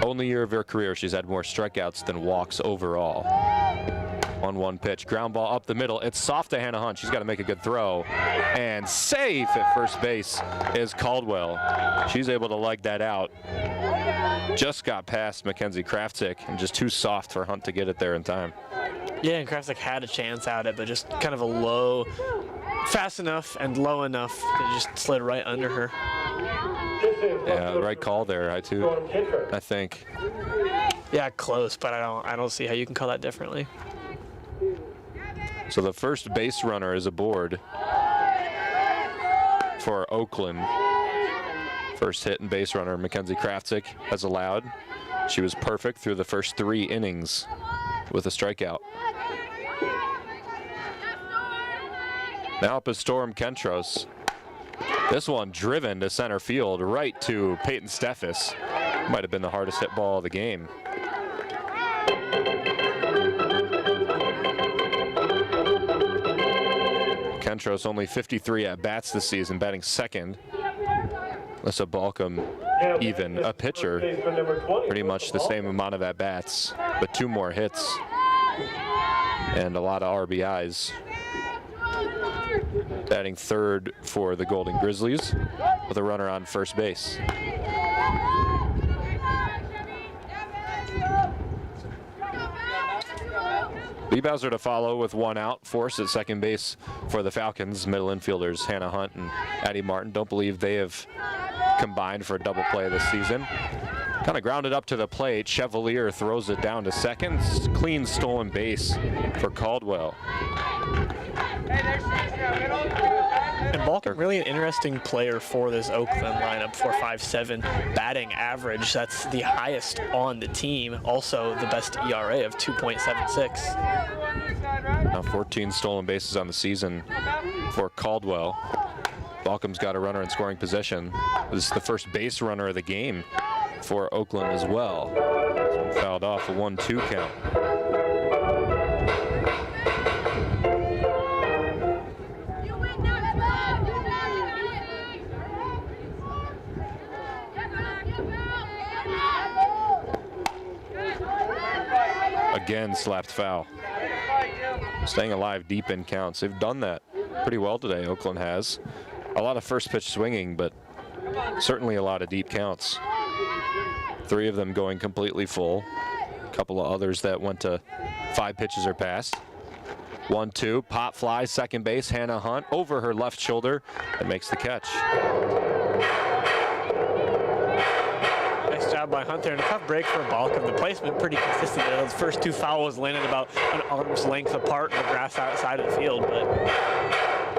Only year of her career she's had more strikeouts than walks overall. 1-1 pitch, ground ball up the middle. It's soft to Hannah Hunt. She's got to make a good throw. And safe at first base is Caldwell. She's able to leg that out. Just got past Mackenzie Kraftsick and just too soft for Hunt to get it there in time. Yeah, and Kraftsick had a chance at it, but just kind of a low, fast enough and low enough that it just slid right under her. Yeah, the right call there, I think. Yeah, close, but I don't see how you can call that differently. So the first base runner is aboard for Oakland. First hit and base runner, Mackenzie Kraftsick, has allowed. She was perfect through the first 3 innings with a strikeout. Now up is Storm Kentros. This one driven to center field, right to Peyton Steffes. Might have been the hardest hit ball of the game. Kentros only 53 at-bats this season, batting second. Alyssa Balcom, even a pitcher, pretty much the same amount of at-bats, but 2 more hits and a lot of RBIs. Batting third for the Golden Grizzlies with a runner on first base. Lee Bowser to follow with 1 out. Force at second base for the Falcons. Middle infielders Hannah Hunt and Addie Martin. Don't believe they have combined for a double play this season. Kind of grounded up to the plate. Chevalier throws it down to second. Clean stolen base for Caldwell. And Balcom, really an interesting player for this Oakland lineup, 4.57 batting average. That's the highest on the team. Also the best ERA of 2.76. Now 14 stolen bases on the season for Caldwell. Balcom's got a runner in scoring position. This is the first base runner of the game for Oakland as well. This one fouled off, a 1-2 count. Again, slapped foul. Staying alive deep in counts. They've done that pretty well today, Oakland has. A lot of first pitch swinging, but certainly a lot of deep counts. 3 of them going completely full. A couple of others that went to 5 pitches or past. 1-2, pop fly, second base, Hannah Hunt over her left shoulder and makes the catch. Nice job by Hunt there, and a tough break for Balcom. The placement pretty consistent. Those first 2 fouls landed about an arm's length apart in the grass outside of the field, but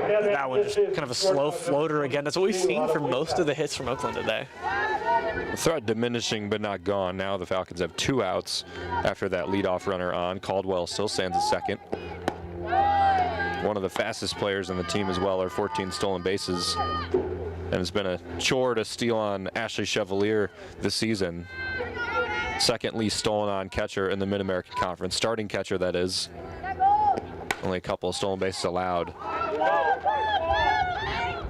that one just kind of a slow floater again. That's what we've seen for most of the hits from Oakland today. The threat diminishing but not gone. Now the Falcons have 2 outs after that leadoff runner on. Caldwell still stands at second. One of the fastest players on the team as well, are 14 stolen bases. And it's been a chore to steal on Ashley Chevalier this season. Second least stolen on catcher in the Mid-American Conference. Starting catcher, that is. Only a couple of stolen bases allowed.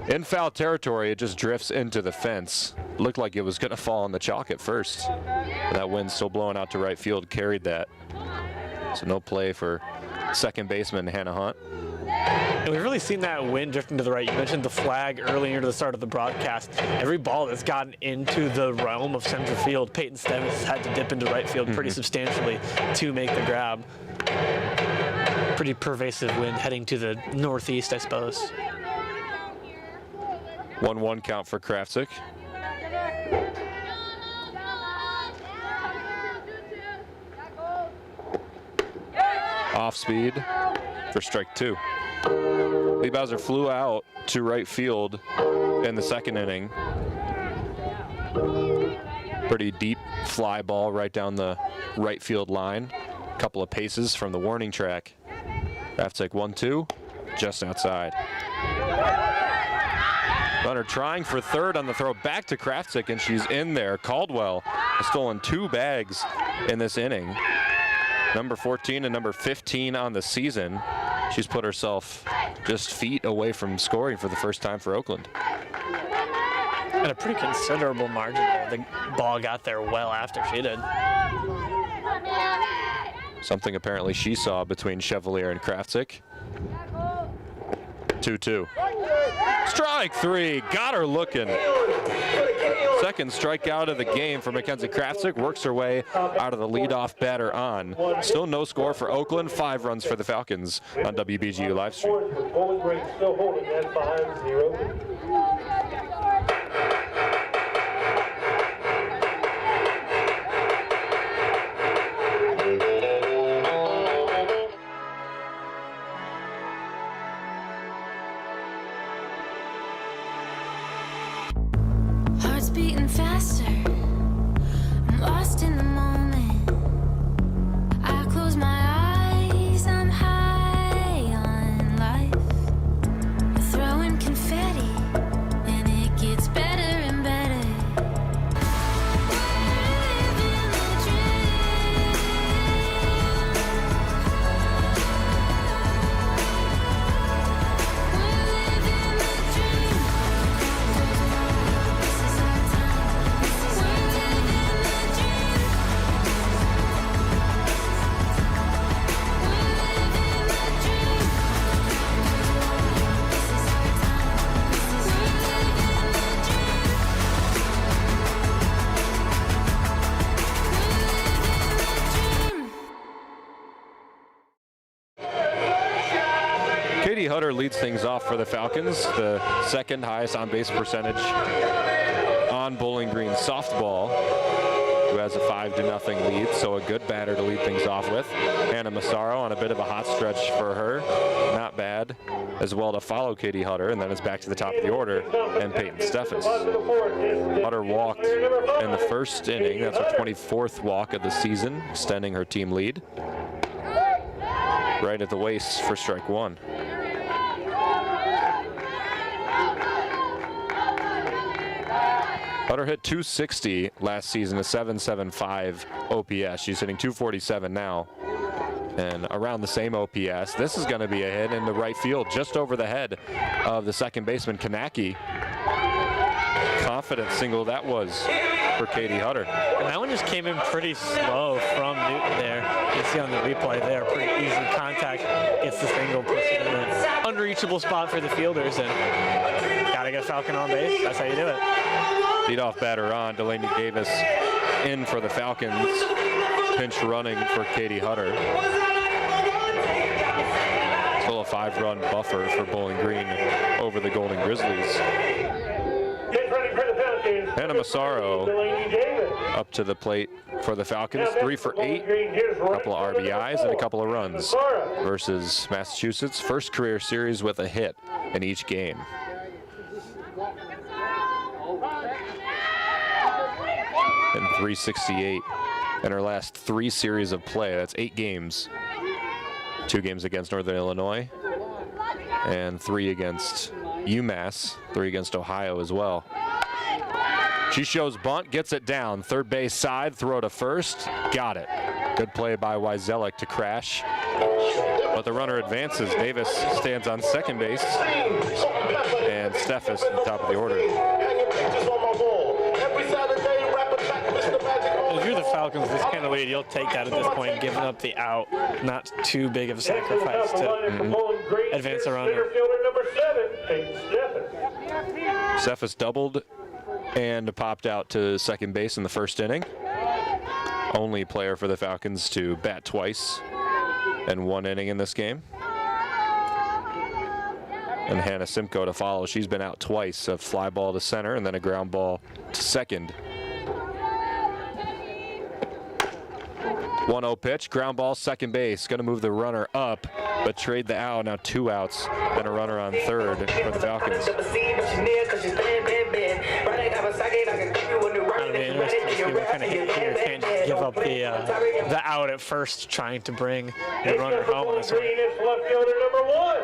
In foul territory, it just drifts into the fence. Looked like it was going to fall on the chalk at first. But that wind still blowing out to right field carried that. So no play for second baseman Hannah Hunt. And we've really seen that wind drifting to the right. You mentioned the flag earlier to the start of the broadcast. Every ball that's gotten into the realm of center field, Peyton Stevis has had to dip into right field pretty substantially to make the grab. Pretty pervasive wind heading to the northeast, I suppose. 1-1 count for Kraftsick. Off speed for strike 2. Lee Bowser flew out to right field in the second inning. Pretty deep fly ball right down the right field line. A couple of paces from the warning track. Kraftsick 1-2, just outside. Runner trying for third on the throw back to Kraftsick, and she's in there. Caldwell has stolen 2 bags in this inning. Number 14 and number 15 on the season. She's put herself just feet away from scoring for the first time for Oakland. And a pretty considerable margin there. The ball got there well after she did. Something apparently she saw between Chevalier and Kraftsick. 2-2. Strike 3, got her looking. Second strikeout of the game for Mackenzie Kraftsick. Works her way out of the leadoff batter on. Still no score for Oakland. 5 runs for the Falcons on WBGU live stream. Bowling Green still holding that 5-0. Heart's beating faster. I'm lost in the moment. I close my eyes. I'm high on life. Throwing confetti, and it gets better and better. Living the dream. We're living the dream. This is our time. We're living the dream. We're living the dream. This is our time. We're living the dream. We're living the dream. Katie Hutter leads things off for the Falcons, the second highest on-base percentage on Bowling Green softball, who has a 5-0 lead, so a good batter to lead things off with. Anna Massaro on a bit of a hot stretch for her, not bad, as well to follow Katie Hutter, and then it's back to the top of the order, and Peyton Steffens. Hutter walked in the first inning, that's her 24th walk of the season, extending her team lead. Right at the waist for strike 1. Hutter hit 260 last season, a 7.75 OPS. She's hitting 247 now, and around the same OPS. This is going to be a hit into right field, just over the head of the second baseman, Kanaki. Confident single that was for Katie Hutter. And that one just came in pretty slow from Newton there. You see on the replay there, pretty easy contact. Gets the single, puts it in an unreachable spot for the fielders, and gotta get Falcon on base. That's how you do it. Leadoff batter on, Delaney Davis in for the Falcons. Pinch running for Katie Hutter. Still a 5-run buffer for Bowling Green over the Golden Grizzlies. Hannah Massaro up to the plate for the Falcons. 3 for 8, a couple of RBIs and a couple of runs versus Massachusetts. First career series with a hit in each game. And 368 in her last 3 series of play. That's 8 games. 2 games against Northern Illinois and 3 against UMass, 3 against Ohio as well. She shows bunt, gets it down. Third base side, throw to first. Got it. Good play by Wyzelik to crash. But the runner advances. Davis stands on second base. And Steffes at the top of the order. If you're the Falcons, this kind of lead, you'll take that at this point, giving up the out. Not too big of a sacrifice to advance the runner. Center fielder number 7, Peyton Steffen. Cephas doubled and popped out to second base in the first inning. Only player for the Falcons to bat twice in one inning in this game. And Hannah Simcoe to follow. She's been out twice, a fly ball to center and then a ground ball to second. 1-0 pitch, ground ball, second base. Going to move the runner up, but trade the out. Now 2 outs and a runner on third for the Falcons. That'll be interesting to see what kind of hit here. Can't give up the out at first, trying to bring the runner home on this one. Left fielder number 1,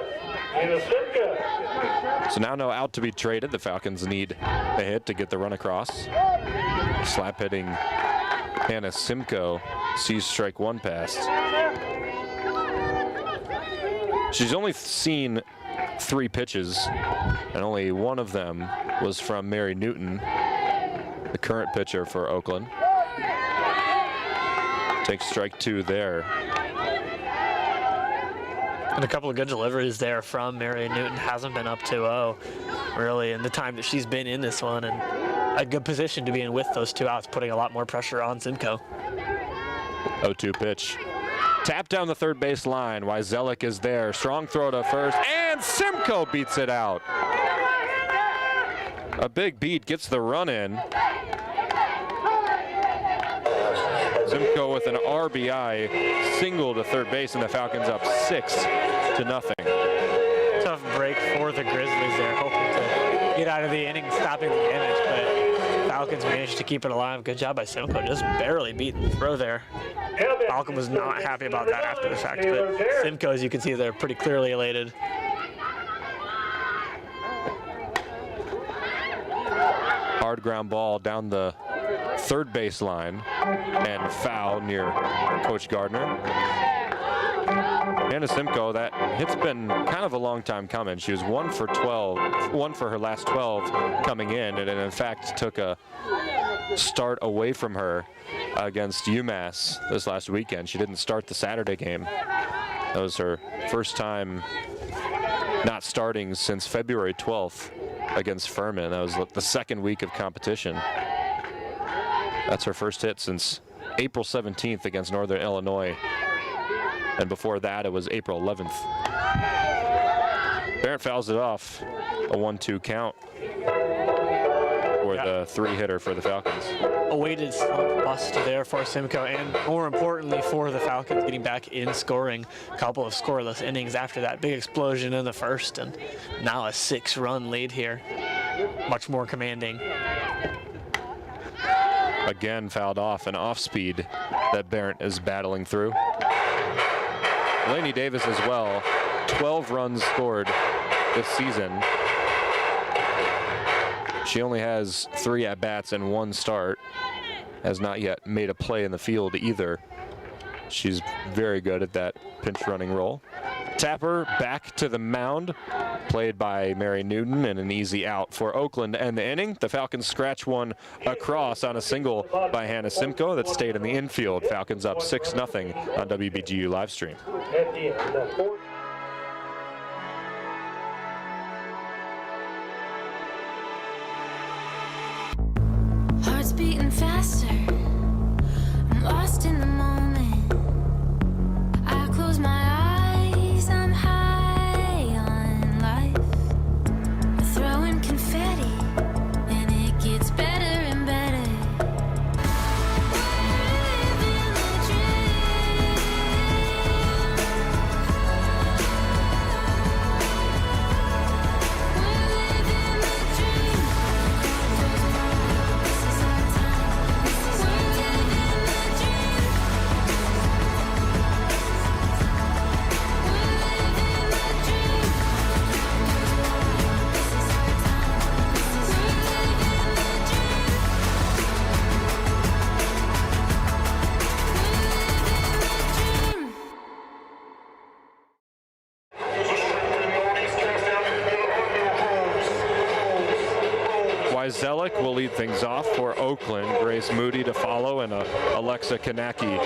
Hannah Simcoe. So now no out to be traded. The Falcons need a hit to get the run across. Slap hitting Hannah Simcoe sees strike 1 passed. She's only seen 3 pitches, and only one of them was from Mary Newton, the current pitcher for Oakland. Takes strike 2 there. And a couple of good deliveries there from Mary Newton. Hasn't been up 2-0 really in the time that she's been in this one, and a good position to be in with those 2 outs, putting a lot more pressure on Simcoe. 0-2 pitch. Tap down the third base line. Wyzelik is there. Strong throw to first, and Simcoe beats it out. A big beat, gets the run in. Simcoe with an RBI single to third base, and the Falcons up 6-0. Tough break for the Grizzlies there, hoping to get out of the inning, stopping the damage, but Falcons managed to keep it alive. Good job by Simcoe, just barely beating the throw there. Falcon was not happy about that after the fact, but Simcoe, as you can see, they're pretty clearly elated. Hard ground ball down the third base line and foul near Coach Gardner. Hannah Simcoe, that hit's been kind of a long time coming. She was 1 for her last 12 coming in, and in fact took a start away from her against UMass this last weekend. She didn't start the Saturday game. That was her first time not starting since February 12th against Furman. That was the second week of competition. That's her first hit since April 17th against Northern Illinois. And before that, it was April 11th. Barrett fouls it off. A 1-2 count for the 3-hitter for the Falcons. A weighted slump bust there for Simcoe, and more importantly for the Falcons, getting back in scoring. A couple of scoreless innings after that big explosion in the first, and now a 6-run lead here. Much more commanding. Again fouled off, an off-speed that Barrett is battling through. Lainey Davis as well, 12 runs scored this season. She only has 3 at-bats and 1 start. Has not yet made a play in the field either. She's very good at that pinch running role. Tapper back to the mound, played by Mary Newton, and an easy out for Oakland to end the inning. The Falcons scratch one across on a single by Hannah Simcoe that stayed in the infield. Falcons up 6-0 on WBGU live stream. At the end, the 4th. Heart's beating faster. I'm lost in the moment. I close my eyes. I'm high on life. Throwing confetti, and it gets better and better. Living the dream. We're living the dream. This is our time. We're living the dream. We're living the dream. This is our time. We're living the dream. We're living the dream. Wyzelik will lead things off for Oakland. Grace Moody to follow, and Alexa Kanaki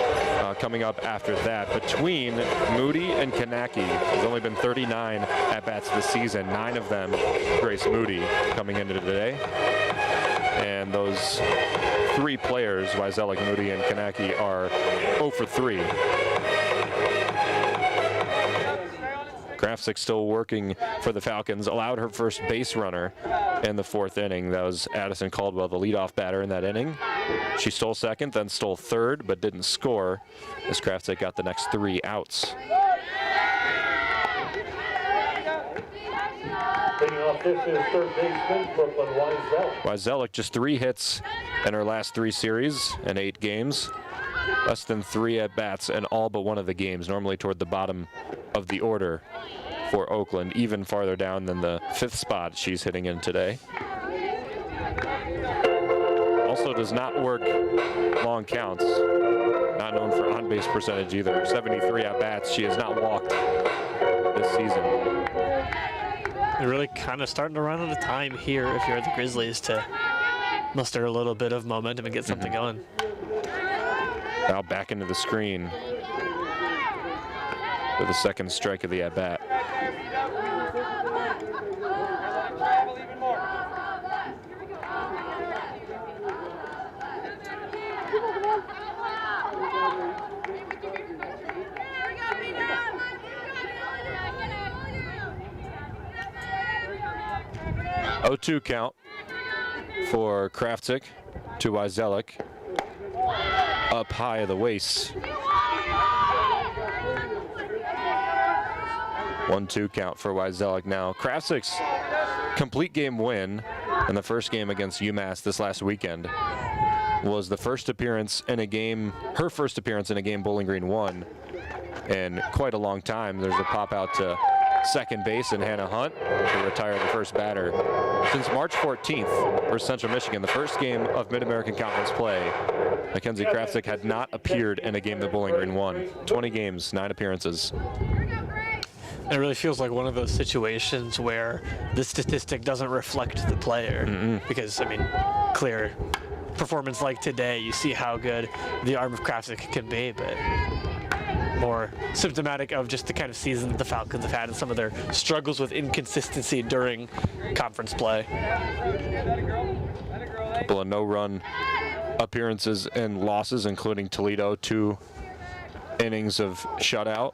coming up after that. Between Moody and Kanaki, there's only been 39 at-bats this season. 9 of them, Grace Moody, coming into today. And those 3 players, Wyzelik, Moody, and Kanaki, are 0 for 3. Krafzik still working for the Falcons, allowed her first base runner in the 4th inning. That was Addison Caldwell, the leadoff batter in that inning. She stole second, then stole third, but didn't score as Krafzik got the next 3 outs. Leading off this is third baseman, Brooklyn Wyzelik. Wyzelik just 3 hits in her last 3 series in 8 games. Less than 3 at-bats in all but one of the games, normally toward the bottom of the order for Oakland, even farther down than the 5th spot she's hitting in today. Also does not work long counts. Not known for on-base percentage either. 73 at-bats. She has not walked this season. They're really kind of starting to run out of time here if you're the Grizzlies to muster a little bit of momentum and get something going. Now back into the screen for the second strike of the at-bat. Oh, 2 count for Krafzik to Wyzelik. Up high of the waist. 1-2 count for Wyzelik now. Krafzik's complete game win in the first game against UMass this last weekend was the first appearance in a game, her first appearance in a game Bowling Green won in quite a long time. There's a pop out to second base and Hannah Hunt to retire the first batter. Since March 14th versus Central Michigan, the first game of Mid-American Conference play, Mackenzie Krafzik had not appeared in a game that Bowling Green won. 20 games, 9 appearances. It really feels like one of those situations where the statistic doesn't reflect the player. Because, I mean, clear performance like today, you see how good the arm of Krafzik can be, but more symptomatic of just the kind of season that the Falcons have had and some of their struggles with inconsistency during conference play. A couple of no-run appearances and losses, including Toledo, 2 innings of shutout.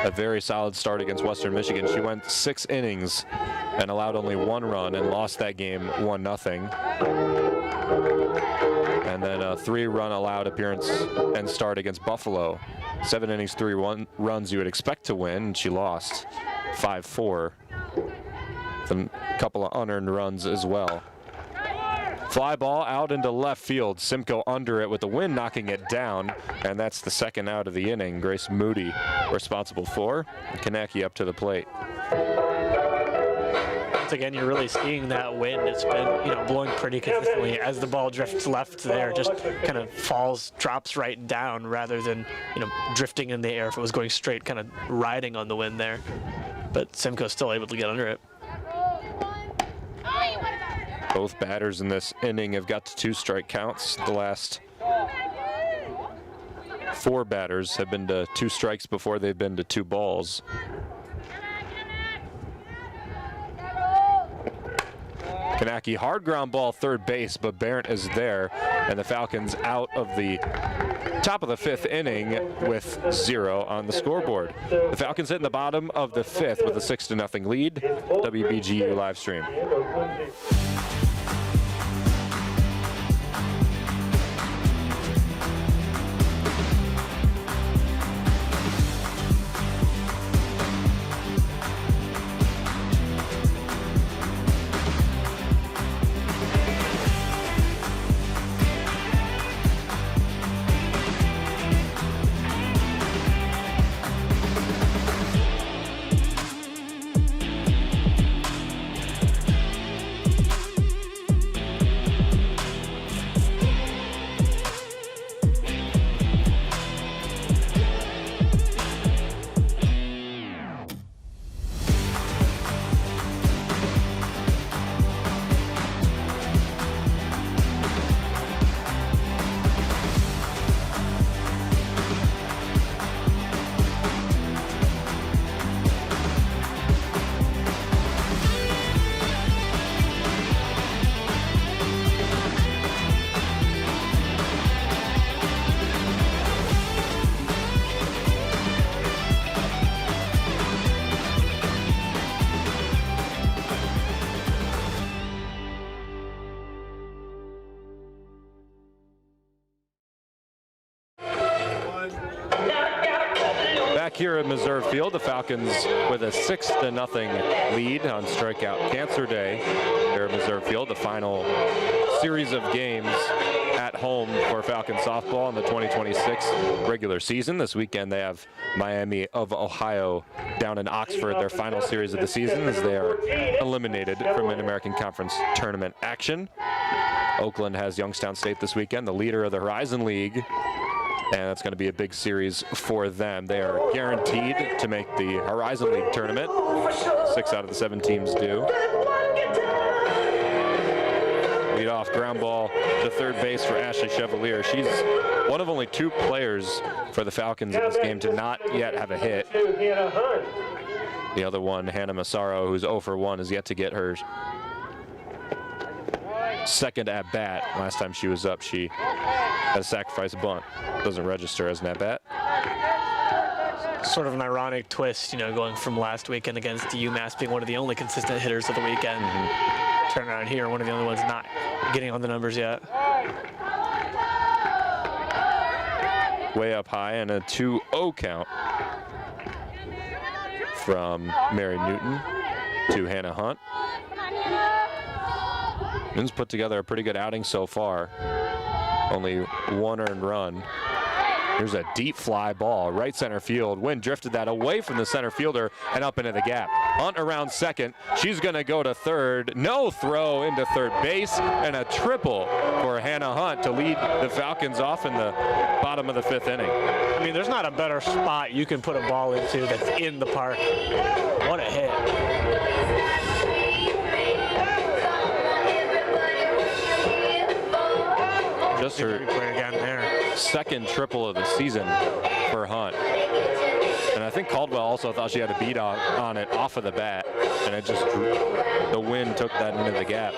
A very solid start against Western Michigan. She went 6 innings and allowed only 1 run and lost that game 1-0. And then a 3-run allowed appearance and start against Buffalo. 7 innings, 3 runs you would expect to win, and she lost 5-4. A couple of unearned runs as well. Fly ball out into left field. Simcoe under it with the wind knocking it down, and that's the second out of the inning. Grace Moody responsible for. Kanaki up to the plate. Once again, you're really seeing that wind. It's been, blowing pretty consistently as the ball drifts left there, just kind of drops right down rather than, drifting in the air if it was going straight, kind of riding on the wind there. But Simcoe's still able to get under it. Both batters in this inning have got to 2 strike counts. The last 4 batters have been to 2 strikes before they've been to 2 balls. Kanaki, hard ground ball, third base, but Barrett is there, and the Falcons out of the top of the 5th inning with 0 on the scoreboard. The Falcons hit in the bottom of the 5th with a 6-0 lead. WBGU live stream. Back here at Meserve Field, the Falcons with a 6-0 lead on Strikeout Cancer Day here at Meserve Field, the final series of games at home for Falcon softball in the 2026 regular season. This weekend they have Miami of Ohio down in Oxford, their final series of the season, as they are eliminated from Mid-American Conference tournament action. Oakland has Youngstown State this weekend, the leader of the Horizon League, and that's going to be a big series for them. They are guaranteed to make the Horizon League tournament. 6 out of the 7 teams do. Lead off ground ball to third base for Ashley Chevalier. She's one of only 2 players for the Falcons in this game to not yet have a hit. The other one, Hannah Massaro, who's 0 for 1, is yet to get her second at bat. Last time she was up, she had a sacrifice bunt. Doesn't register as an at bat. Sort of an ironic twist, you know, going from last weekend against UMass being one of the only consistent hitters of the weekend. Turn around here, one of the only ones not getting on the numbers yet. Way up high and a 2-0 count from Mary Newton to Hannah Hunt. Newton's put together a pretty good outing so far. Only 1 earned run. Here's a deep fly ball, right center field. Wind drifted that away from the center fielder and up into the gap. Hunt around second. She's going to go to third. No throw into third base, and a triple for Hannah Hunt to lead the Falcons off in the bottom of the 5th inning. I mean, there's not a better spot you can put a ball into that's in the park. What a hit. Just her second triple of the season for Hunt. And I think Caldwell also thought she had a beat on it off of the bat, and it just the wind took that into the gap.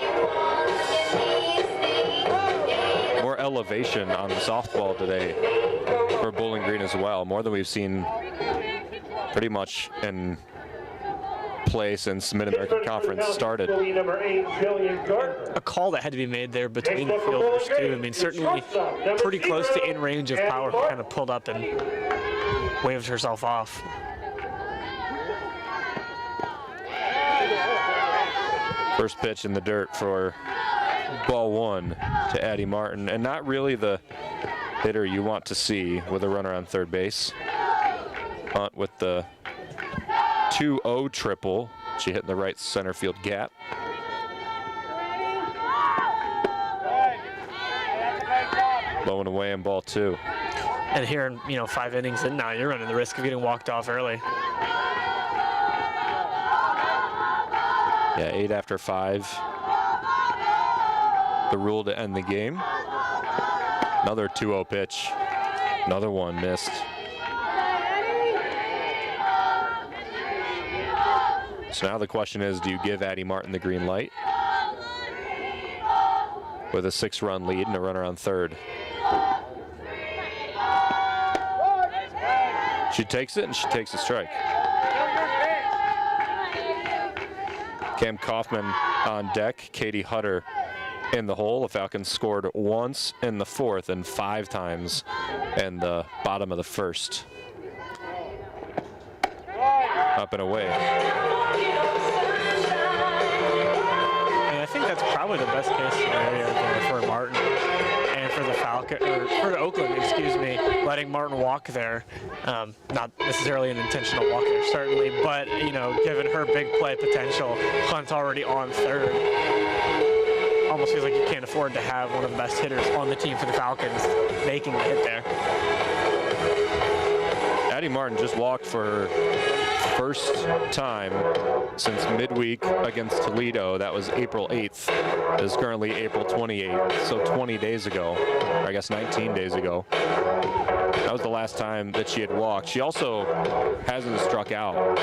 More elevation on the softball today for Bowling Green as well, more than we've seen pretty much in play since Mid-American Conference started. A call that had to be made there between the fielders too. I mean, certainly pretty close to in range of power, kind of pulled up and waved herself off. First pitch in the dirt for ball 1 to Addie Martin, and not really the hitter you want to see with a runner on third base. Hunt with the 2-0 triple. She hit in the right center field gap. Blowing away in ball 2. And here, in, 5 innings in now, you're running the risk of getting walked off early. Yeah, 8 after 5. The rule to end the game. Another 2-0 pitch. Another one missed. So now the question is, do you give Addie Martin the green light with a 6-run lead and a runner on third? She takes it, and she takes a strike. Cam Kaufman on deck, Katie Hutter in the hole. The Falcons scored once in the 4th and 5 times in the bottom of the 1st. Up and away. And I think that's probably the best case scenario there for Martin and for the Falcon, or for Oakland, excuse me, letting Martin walk there. Not necessarily an intentional walk there, certainly, but given her big play potential, Hunt's already on third. Almost feels like you can't afford to have one of the best hitters on the team for the Falcons making the hit there. Addie Martin just walked for her first time since midweek against Toledo. That was April 8th. It is currently April 28th, so 20 days ago, or I guess 19 days ago. That was the last time that she had walked. She also hasn't struck out.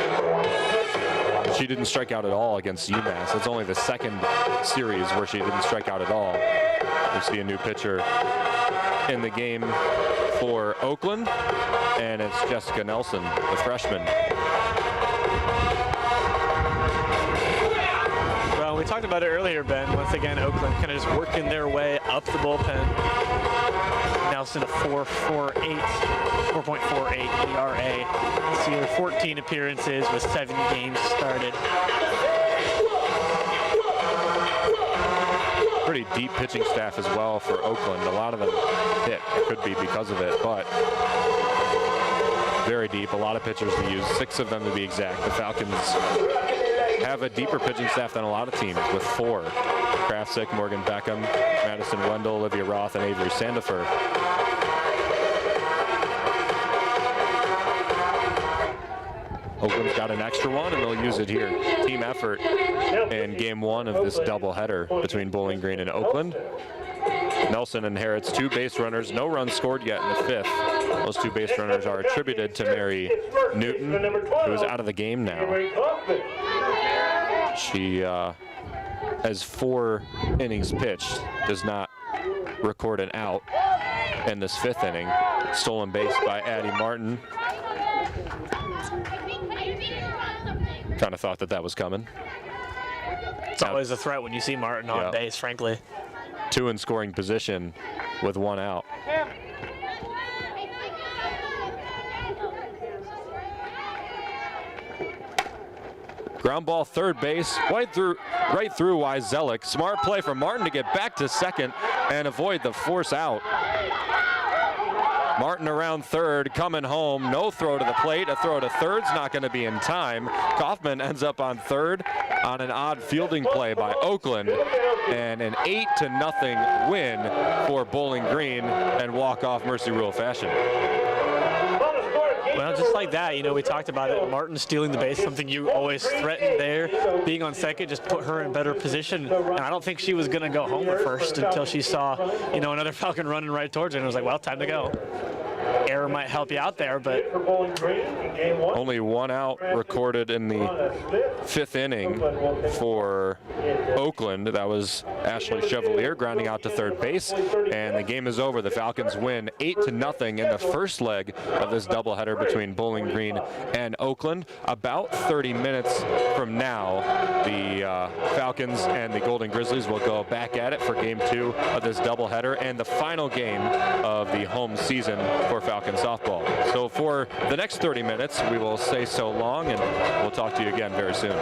She didn't strike out at all against UMass. It's only the 2nd series where she didn't strike out at all. We see a new pitcher in the game for Oakland, and it's Jessica Nelson, the freshman. Well, we talked about it earlier, Ben. Once again, Oakland kind of just working their way up the bullpen. Nelson a 4.48 4.48 ERA. This year, 14 appearances with 7 games started. Pretty deep pitching staff as well for Oakland. A lot of them hit. It could be because of it, but very deep. A lot of pitchers to use, 6 of them to be exact. The Falcons have a deeper pitching staff than a lot of teams with 4. Krafsick, Morgan Beckham, Madison Wendell, Olivia Roth, and Avery Sandifer. Oakland's got an extra one, and they'll use it here. Team effort in game 1 of this doubleheader between Bowling Green and Oakland. Nelson inherits 2 base runners, no runs scored yet in the 5th. Those 2 base runners are attributed to Mary Newton, who is out of the game now. She has 4 innings pitched, does not record an out in this 5th inning. Stolen base by Addie Martin. Kind of thought that that was coming. It's always a threat when you see Martin on base, frankly. 2 in scoring position with 1 out. Ground ball third base, right through Wyzelik. Smart play from Martin to get back to second and avoid the force out. Martin around third, coming home, no throw to the plate. A throw to third's not going to be in time. Kaufman ends up on third on an odd fielding play by Oakland, and an 8-0 win for Bowling Green and walk-off Mercy Rule fashion. Well, just like that, you know, we talked about it. Martin stealing the base, something you always threatened there. Being on second just put her in better position. And I don't think she was going to go home at first until she saw, you know, another Falcon running right towards her. And it was like, well, time to go. Error might help you out there, but only 1 out recorded in the 5th inning for Oakland. That was Ashley Chevalier grounding out to third base, and the game is over. The Falcons win 8-0 in the first leg of this doubleheader between Bowling Green and Oakland. About 30 minutes from now, the Falcons and the Golden Grizzlies will go back at it for game 2 of this doubleheader and the final game of the home season for Falcon softball. So for the next 30 minutes, we will say so long, and we'll talk to you again very soon.